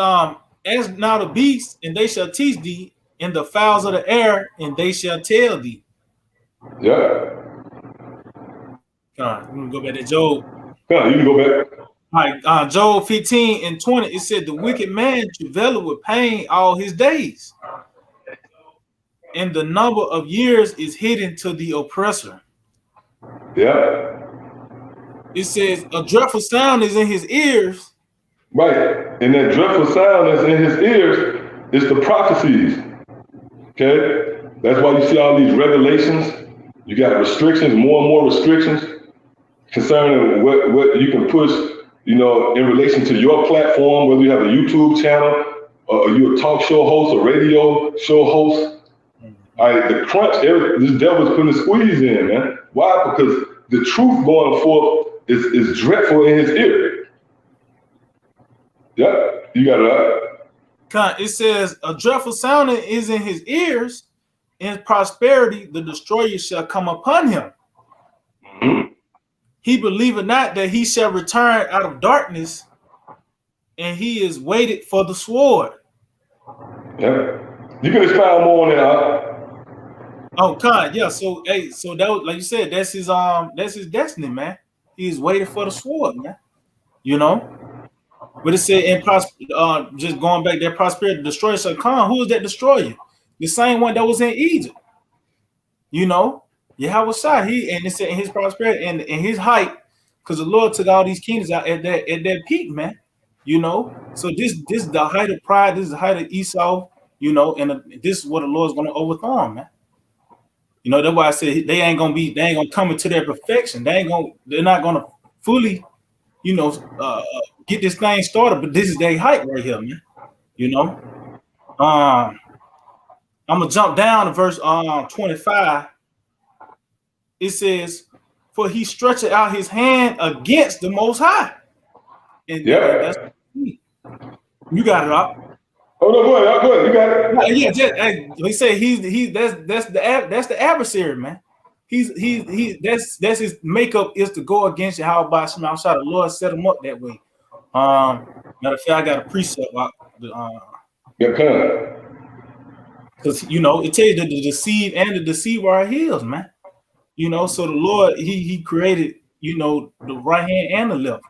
as now the beasts, and they shall teach thee, and the fowls of the air, and they shall tell thee. Yeah. God, we can go back to Job. God, you can go back. All right, Job 15 and 20, it said, the wicked man travaileth with pain all his days, and the number of years is hidden to the oppressor. Yeah. It says, a dreadful sound is in his ears. Right. And that dreadful sound that's in his ears is the prophecies. Okay? That's why you see all these regulations. You got restrictions, more and more restrictions concerning what you can push you know, in relation to your platform, whether you have a YouTube channel, or you're a talk show host, a radio show host. All right, the crunch, this devil's putting a squeeze in, man. Why? Because the truth going forth is dreadful in his ear. Yeah, you got it right. It says, a dreadful sound is in his ears, in prosperity the destroyer shall come upon him. Mm-hmm. He believeth not that he shall return out of darkness, and he is waited for the sword. Yeah, you can expound more on that. Oh, yeah. So, hey, so that was, like you said, that's his destiny, man. He's waiting for the sword, man. You know, but it said just going back, that prosperity, the destroyer shall come. Who is that destroyer? The same one that was in Egypt. You know, Yahweh Shai, and it said in his prosperity and in his height, because the Lord took all these kingdoms out at that peak, man. You know, so this is the height of pride. This is the height of Esau. You know, and this is what the Lord's going to overthrow him, man. You know, that's why I said they ain't gonna come into their perfection. They're not gonna fully, you know, get this thing started. But this is their height right here, man. You know, I'm gonna jump down to verse 25. It says, "For he stretched out his hand against the Most High." And that's you got it up. Oh no, go ahead. You got it. Yeah, they say that's the adversary, man. That's his makeup is to go against Yahweh by Shema. The Lord set him up that way. Matter of fact, I got a precept because you know it tells you that the deceived and the deceiver are heels, man. You know, so the Lord he created, you know, the right hand and the left,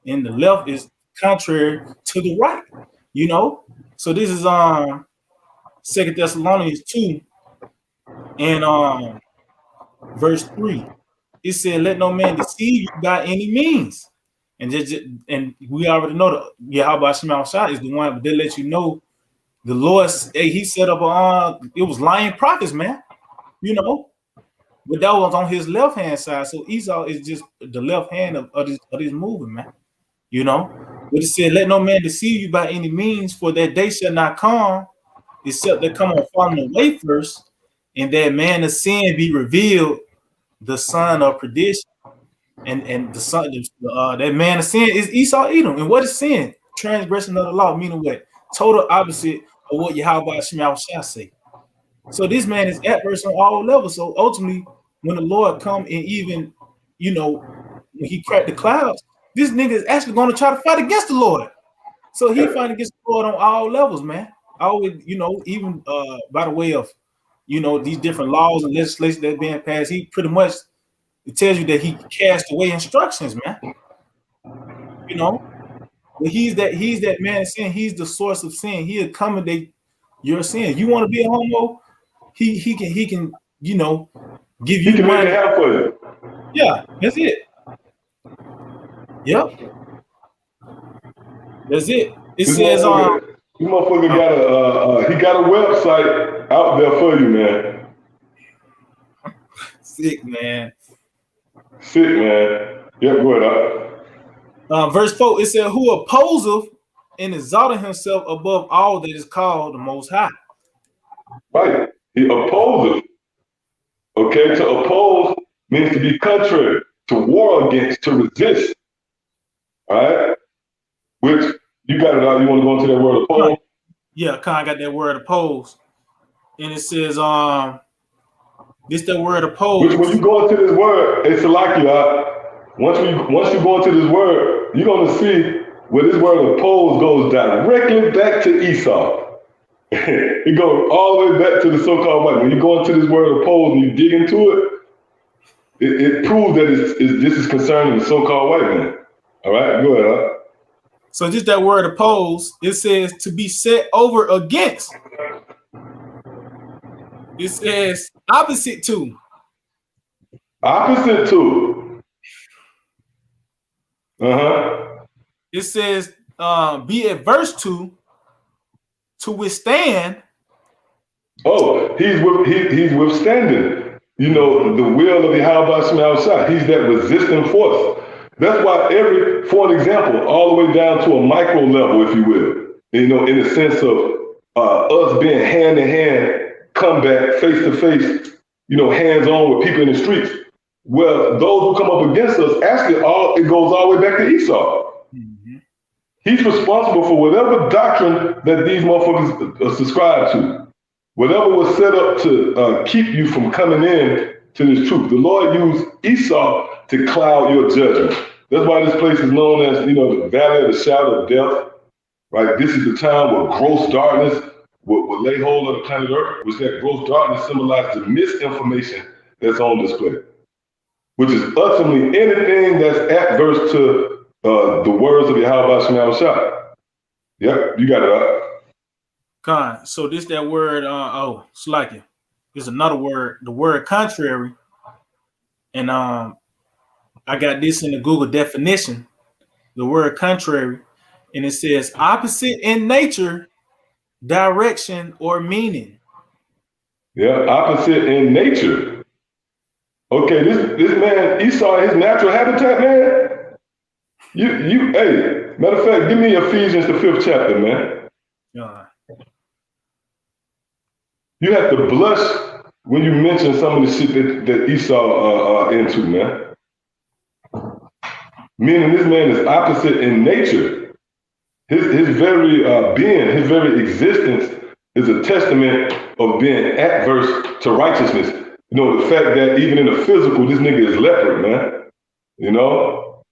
and the left is contrary to the right. You know, so this is 2 Thessalonians 2 and verse 3. It said, "Let no man deceive you by any means." And we already know that Yahweh Shema is the one, but they let you know the Lord. He set up it was lying prophets, man. You know, but that was on his left hand side. So Esau is just the left hand of this movement, man. You know, but it said, "Let no man deceive you by any means, for that day shall not come, except they come on falling away first, and that man of sin be revealed, the son of perdition." And the son, that man of sin is Esau Edom. And what is sin? Transgression of the law, meaning what? Total opposite of what Yahweh Shema shall say. So this man is adverse on all levels. So ultimately, when the Lord come and even, you know, when he cracked the clouds, this nigga is actually going to try to fight against the Lord. So he fighting against the Lord on all levels, man. Always, you know, even by the way of, you know, these different laws and legislation that being passed, he pretty much, it tells you that he cast away instructions, man. You know, but he's that man of sin. He's the source of sin. He accommodate your sin. You want to be a homo? He can you know give you money. Make it happen for you. Yeah, that's it. Yep, that's it. It says this motherfucker got a website out there for you, man. Sick, man. Yeah, go ahead. Verse 4, it said, "Who opposeth and exalted himself above all that is called the Most High." Right. He opposes. Okay, to oppose means to be contrary, to war against, to resist. All right? Which, you got it out. You want to go into that word oppose? Yeah, I got that word oppose. And it says, this that word oppose. Which, when you go into this word, it's like you out. Once you go into this word, you're going to see where this word oppose goes directly back to Esau. It goes all the way back to the so-called white. When you go into this word oppose and you dig into it proves that this is concerning the so-called white man. All right, go ahead. So just that word oppose, it says to be set over against. It says opposite to. Opposite to. It says be adverse to withstand. Oh, he's withstanding. You know, the will of Yahweh Shema. He's that resisting force. That's why for an example, all the way down to a micro level, if you will, you know, in the sense of us being hand in hand, combat, face to face, you know, hands on with people in the streets. Well, those who come up against us, actually, it goes all the way back to Esau. Mm-hmm. He's responsible for whatever doctrine that these motherfuckers subscribe to, whatever was set up to keep you from coming in to this truth. The Lord used Esau to cloud your judgment. That's why this place is known as, you know, the valley of the shadow of death, right? This is the time where gross darkness will lay hold of the planet Earth, which that gross darkness symbolizes the misinformation that's on display, which is ultimately anything that's adverse to the words of Yahweh Shema Shah. Yep, you got it out. Con. So this that word, slacking. There's another word, the word contrary. And I got this in the Google definition, the word contrary, and it says opposite in nature, direction, or meaning. Yeah, opposite in nature. Okay, this man, Esau, his natural habitat, man. Hey, matter of fact, give me Ephesians the 5th chapter, man. You have to blush when you mention some of the shit that Esau into, man. Meaning this man is opposite in nature. His very being, his very existence is a testament of being adverse to righteousness. You know, the fact that even in the physical, this nigga is leopard, man. You know?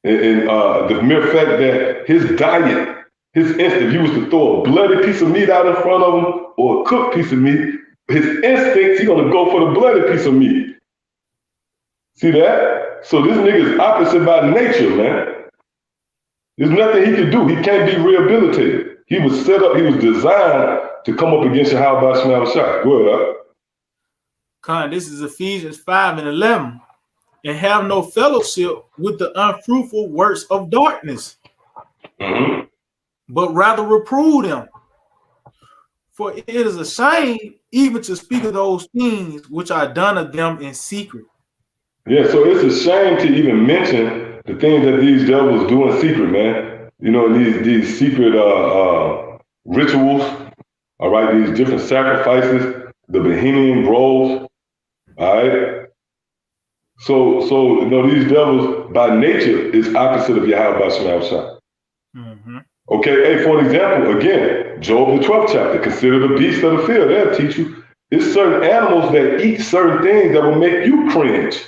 And the mere fact that his diet, his instinct, if you was to throw a bloody piece of meat out in front of him or a cooked piece of meat, his instincts, he's gonna go for the bloody piece of meat. See that? So this nigga is opposite by nature, man. There's nothing he can do. He can't be rehabilitated. He was set up, he was designed to come up against Yahweh Shema Shah. Go ahead, Con, this is Ephesians 5:11. And have no fellowship with the unfruitful works of darkness, but rather reprove them. For it is a shame even to speak of those things which are done of them in secret. Yeah, so it's a shame to even mention the things that these devils do in secret, man. You know, these secret rituals, all right, these different sacrifices, the Bohemian groves, all right? So you know, these devils by nature is opposite of Yahweh Shema Shah. Okay, hey, for an example, again, Job the 12th chapter, consider the beasts of the field. They'll teach you. It's certain animals that eat certain things that will make you cringe.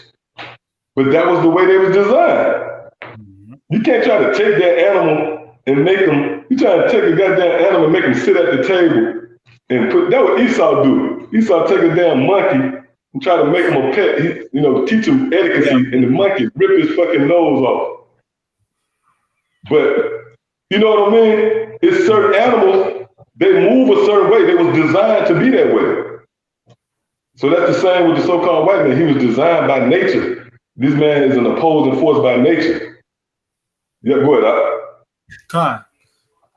But that was the way they was designed. You can't try to take that animal and make them, you try to take a goddamn animal and make them sit at the table and that what Esau do. Esau take a damn monkey and try to make him a pet, you know, teach him etiquette, and the monkey rip his fucking nose off. But, you know what I mean? It's certain animals, they move a certain way. They was designed to be that way. So that's the same with the so-called white man. He was designed by nature. This man is an opposing force by nature. Yeah, go ahead. Con.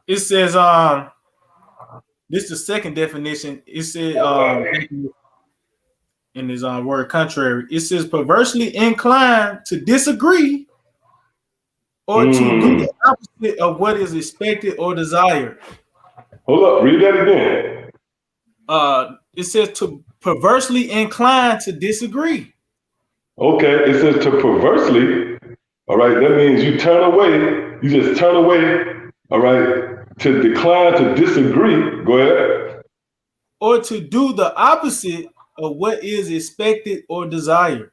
It says, this is the second definition. It said, in his word contrary, it says perversely inclined to disagree or to do the opposite of what is expected or desired. Hold up, read that again. It says to perversely inclined to disagree. Okay, it says to perversely, all right, that means you turn away, you just turn away, all right, to decline, to disagree, go ahead. Or to do the opposite of what is expected or desired.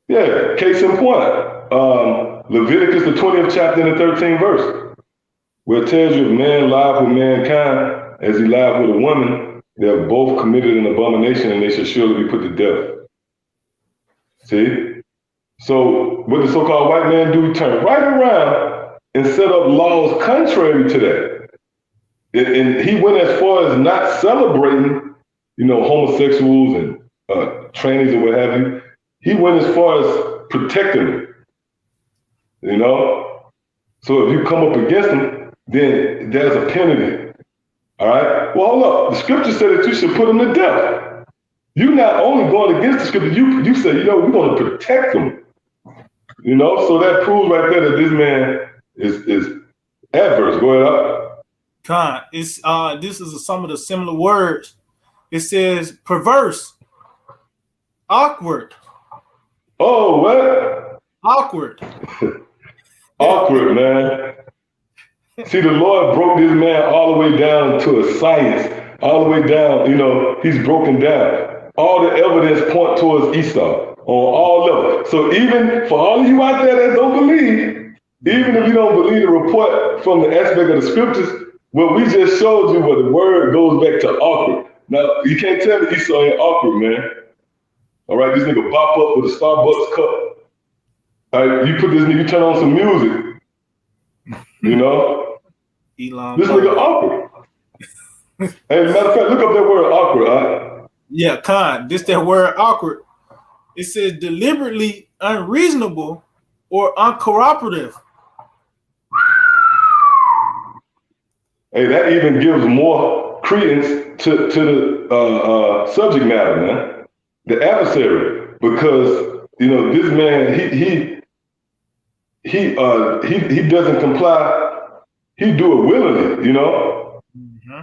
Yeah, case in point, Leviticus the 20th chapter and the 13th verse, where it tells you if man lied with mankind as he lied with a woman, they have both committed an abomination and they shall surely be put to death. See? So what the so-called white man do, turn right around and set up laws contrary to that. And he went as far as not celebrating, you know, homosexuals and trannies or what have you. He went as far as protecting them, you know? So if you come up against them, then there's a penalty, all right? Well, hold up. The scripture said that you should put them to death. You're not only going against the scripture, you say, you know, we're going to protect them. You know, so that proves right there that this man is adverse. Go ahead up. Con, it's this is some of the similar words. It says perverse, awkward, Oh, what? awkward. Awkward, man. See, the Lord broke this man all the way down to a science, all the way down, you know, he's broken down. All the evidence point towards Esau on all levels. So even for all of you out there that don't believe, even if you don't believe the report from the aspect of the scriptures, what we just showed you, where the word goes back to awkward. Now, you can't tell me Esau ain't awkward, man. All right, this nigga bop up with a Starbucks cup. All right, you put this nigga, turn on some music. You know? Elon. This nigga awkward. Hey, matter of fact, look up that word awkward, huh? Yeah, Con, this that word awkward. It says deliberately unreasonable or uncooperative. Hey, that even gives more credence to the subject matter, man. The adversary, because you know this man, he doesn't comply. He do it willingly, you know. Mm-hmm.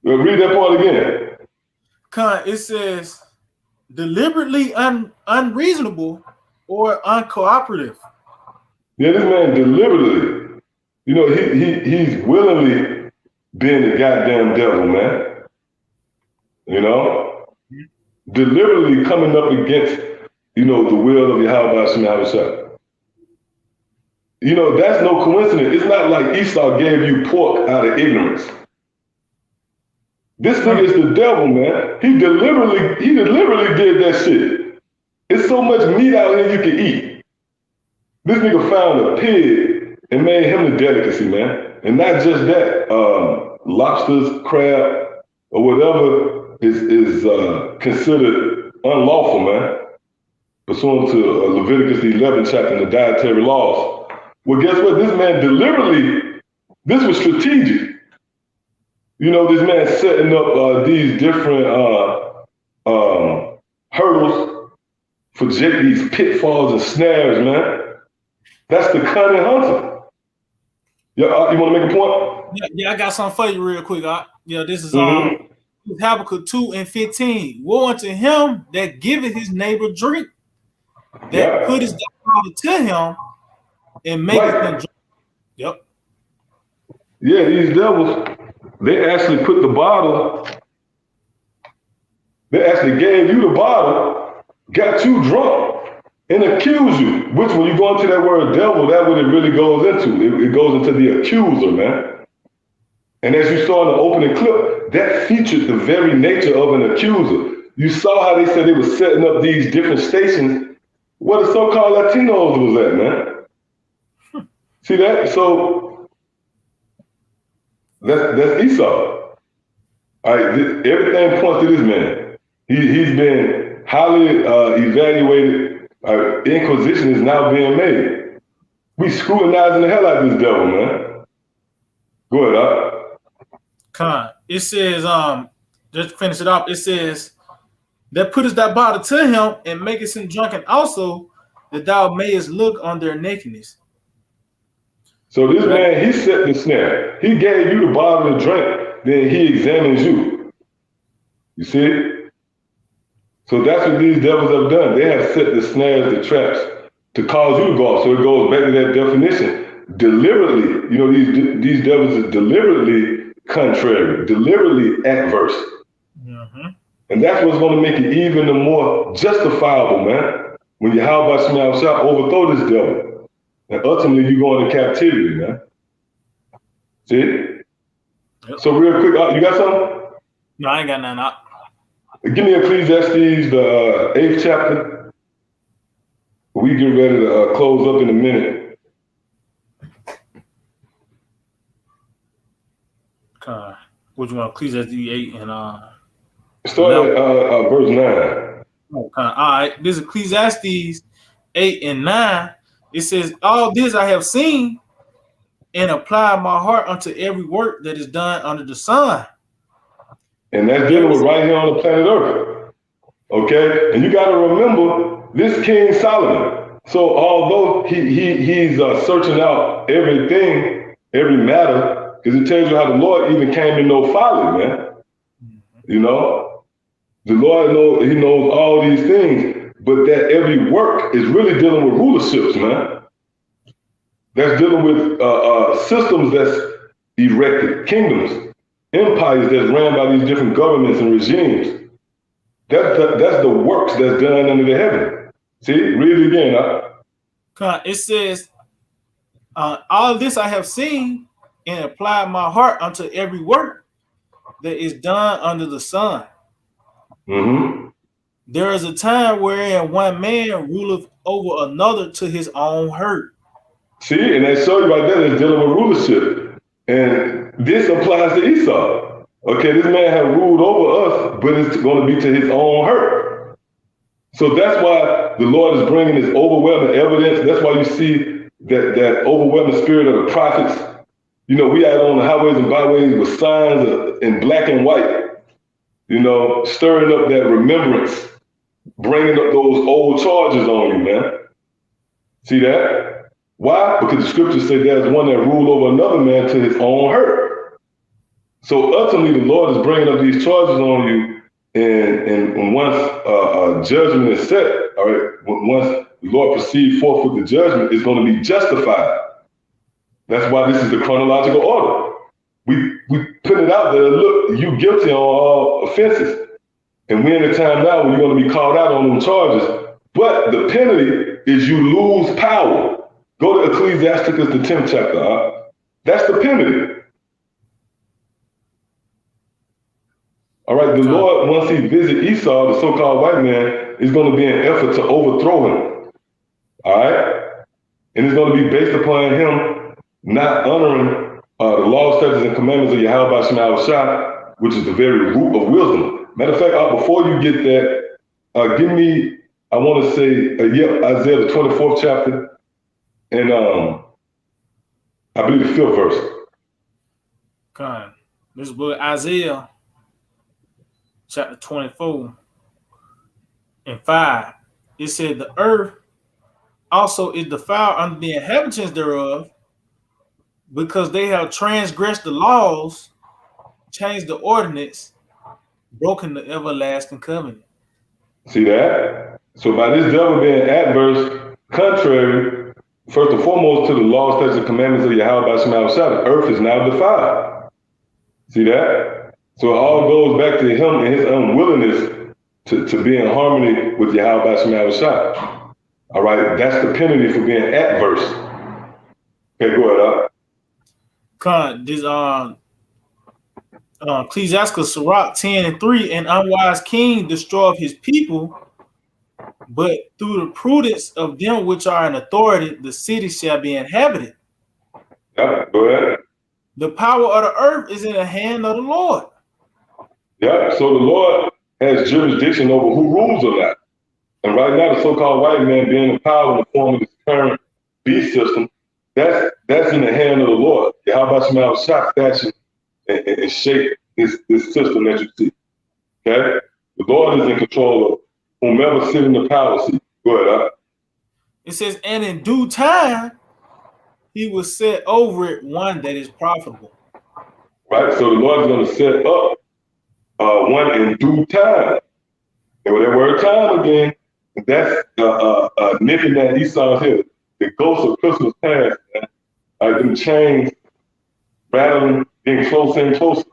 Read that part again. Con, it says deliberately unreasonable or uncooperative. Yeah, this man deliberately, you know, he's willingly being the goddamn devil, man. You know? Deliberately coming up against, you know, the will of Yahweh Shemashah. You know, that's no coincidence. It's not like Esau gave you pork out of ignorance. This thing is the devil, man. He deliberately did that shit. It's so much meat out here you can eat. This nigga found a pig and made him the delicacy, man. And not just that, lobsters, crab, or whatever is considered unlawful, man, pursuant to Leviticus 11 chapter in the dietary laws. Well, guess what? This man deliberately, this was strategic. You know, this man setting up these different hurdles for these pitfalls and snares, man. That's the cunning hunter. Yeah, you want to make a point? Yeah, I got something for you real quick. Yeah, this is Habakkuk 2:15. Woe unto him that giveth his neighbor drink, that put his daughter to him and maketh him drink. Yep. Yeah, these devils, they actually put the bottle, they actually gave you the bottle, got you drunk, and accuse you. Which, when you go into that word devil, that's what it really goes into. It goes into the accuser, man. And as you saw in the opening clip, that featured the very nature of an accuser. You saw how they said they were setting up these different stations where the so-called Latinos was at, man. See that? So that's Esau. All right, everything points to this man. He's been highly evaluated. Inquisition is now being made. We scrutinizing the hell out of this devil, man. Go ahead, Con, it says, just to finish it off, it says, that puttest thy bottle to him and makest him drunken also, that thou mayest look on their nakedness. So this man, he set the snare. He gave you the bottle to drink, then he examines you. You see? So that's what these devils have done. They have set the snares, the traps, to cause you to go off. So it goes back to that definition. Deliberately, you know, these devils are deliberately contrary, deliberately adverse. Mm-hmm. And that's what's going to make it even the more justifiable, man. When Yahweh Shemashah overthrow this devil. And ultimately you go into captivity, man. See? Yep. So real quick, you got something? No, I ain't got nothing. Give me Ecclesiastes, the 8th chapter. We get ready to close up in a minute. What you want? Ecclesiastes 8 and start at verse 9. All right, this is Ecclesiastes 8 and 9. It says, all this I have seen and apply my heart unto every work that is done under the sun. And that's dealing with right here on the planet Earth. Okay? And you got to remember, this King Solomon, So although he's searching out everything, every matter, because it tells you how the Lord even came to know folly, man. You know, the Lord knows, he knows all these things, but that every work is really dealing with rulerships, man. That's dealing with systems that's erected, kingdoms, empires that's ran by these different governments and regimes. That's the works that's done under the heaven. See, read it again. It says, all this I have seen and applied my heart unto every work that is done under the sun. Mm-hmm. There is a time wherein one man ruleth over another to his own hurt. See, and that show you right there is dealing with rulership. And this applies to Esau. Okay, this man had ruled over us, but it's going to be to his own hurt. So that's why the Lord is bringing this overwhelming evidence. That's why you see that overwhelming spirit of the prophets. You know, we out on the highways and byways with signs in black and white, you know, stirring up that remembrance, bringing up those old charges on you, man. See that? Why? Because the scriptures say there's one that ruled over another man to his own hurt. So ultimately, the Lord is bringing up these charges on you, and once judgment is set, all right, once the Lord proceeds forth with the judgment, it's going to be justified. That's why this is the chronological order. We put it out there, look, you guilty on all offenses. And we're in a time now where you're going to be called out on them charges. But the penalty is you lose power. Go to Ecclesiasticus, the 10th chapter. That's the penalty. All right, the Lord, once he visits Esau, the so-called white man, is going to be an effort to overthrow him. All right? And it's going to be based upon him not honoring the law, statutes, and commandments of Yahweh Shema Shah, which is the very root of wisdom. Matter of fact, before you get that, give me, I want to say, Isaiah, the 24th chapter, and I believe the 5th verse. Okay. This is book Isaiah, chapter 24 and 5. It said, the earth also is defiled under the inhabitants thereof, because they have transgressed the laws, changed the ordinance, broken the everlasting covenant. See that? So by this devil being adverse, contrary, first and foremost to the law, statutes, and commandments of Yahweh Shema Shah, the earth is now defiled. See that? So it all goes back to him and his unwillingness to be in harmony with Yahweh Shema Shah. All right, that's the penalty for being adverse. Okay, go ahead. This Ecclesiasticus Sirach 10 and 3, an unwise king destroyeth his people, but through the prudence of them which are in authority, the city shall be inhabited. Yeah, go ahead. The power of the earth is in the hand of the Lord. Yeah, so the Lord has jurisdiction over who rules or not. And right now, the so-called white man being in power in the form of this current beast system, that's in the hand of the Lord. Yahweh Shema Shah fashion and shape this system that you see. Okay? The Lord is in control of whomever sits in the power seat. Go ahead. It says, and in due time, he will set over it one that is profitable. Right? So the Lord is going to set up one in due time. And with that word time again, that's nipping that Esau's head. The ghost of Christmas past, man. Them chains rattling, getting closer and closer.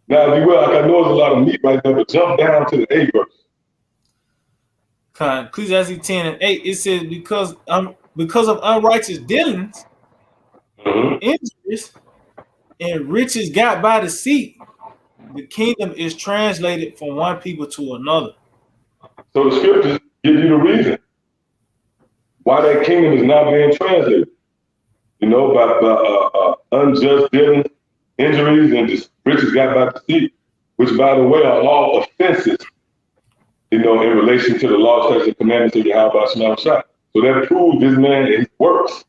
Now, if you will, like I know there's a lot of meat right there, but jump down to the 8th verse. Ecclesiastes 10 and 8, it says, because of unrighteous dealings, injuries, and riches got by deceit, the kingdom is translated from one people to another. So the scriptures give you the reason why that kingdom is now being translated. You know, by unjust dealings, injuries, and just riches got by deceit, which, by the way, are all offenses, you know, in relation to the law, statutes, and commandments of Yahweh Shema Shah. So that proves this man and his works.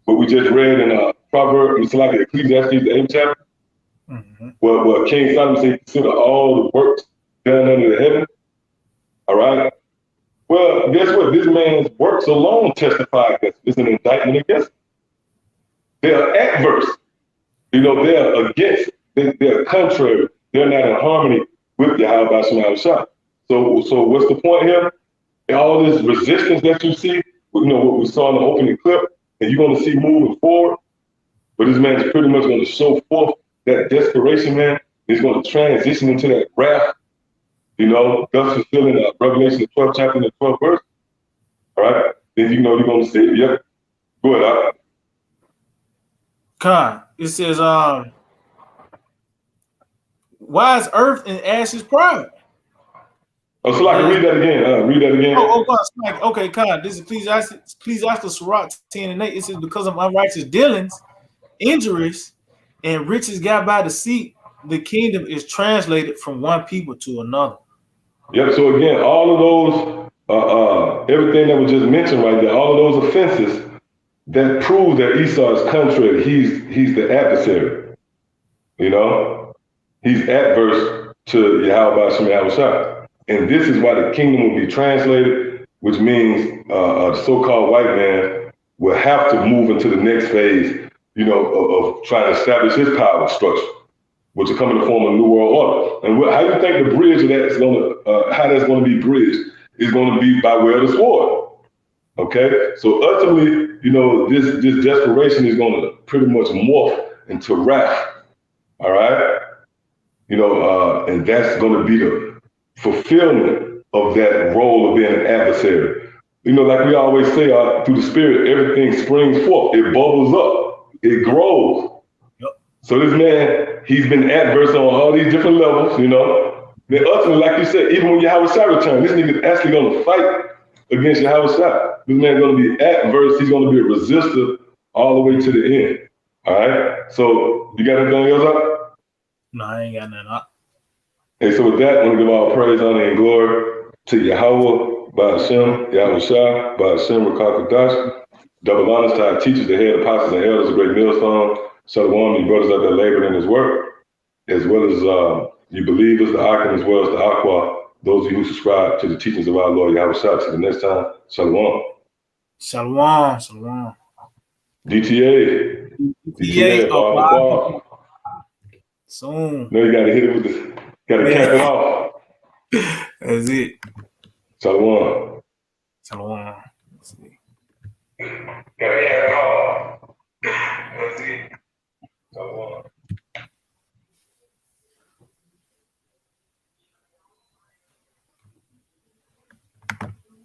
What we just read in Proverbs, it's like Ecclesiastes, the 8th chapter, where King Solomon said, consider all the works done under the heaven. All right. Well, guess what? This man's works alone testify against. It's an indictment against him. They're adverse. They're against. They're contrary. They're not in harmony with Yahweh Shem Shah. So what's the point here? All this resistance that you see, what we saw in the opening clip, and you're going to see moving forward. But this man is pretty much going to show forth that desperation, man. He's going to transition into that wrath, thus fulfilling Revelation, the 12th chapter and the 12th verse. All right? Then you're going to see it. Yep. Go ahead. Khan, it says, why is earth and ashes pride? Oh, so I can read that again. Read that again. Okay, Khan. This is Ecclesiastes Sirach 10 and 8. It says, because of unrighteous dealings, injuries, and riches got by deceit, the kingdom is translated from one people to another. Yep. So again, all of those, everything that was just mentioned right there, all of those offenses, that proves that Esau is contrary. He's the adversary. He's adverse to Yahweh Shem Shah. And this is why the kingdom will be translated, which means the so-called white man will have to move into the next phase, of trying to establish his power structure, which will come in the form of a new world order. And how you think the bridge of that is how that's going to be bridged is going to be by way of the sword. Okay, so ultimately, this desperation is going to pretty much morph into wrath. All right, and that's going to be the fulfillment of that role of being an adversary. Like we always say, through the spirit, everything springs forth. It bubbles up. It grows. Yep. So this man, he's been adverse on all these different levels. Then ultimately, like you said, even when Yahweh Shah returns, this nigga's actually going to fight against Yahweh Shah. This man's going to be adverse. He's going to be a resistor all the way to the end. All right. So you got anything else up? No, I ain't got nothing up. Hey, so with that, I want to give all praise, honor, and glory to Yahweh, Ba'ashem, Yahweh Shah, Ba'ashem, Rakakadash. Double honors to our teachers, the head apostles and elders, a great millstone. Shalom, you brothers out there laboring in his work, as well as you believers, the Akim, as well as the Aqua, those of you who subscribe to the teachings of our Lord Yahweh Shah. Till the next time, Shalom. Shalom. DTA. DTA. Soon. No, you got to hit it with this. Got to cap it off. That's it. Shalom. Let's see. Got to cap it off. That's it. Shalom.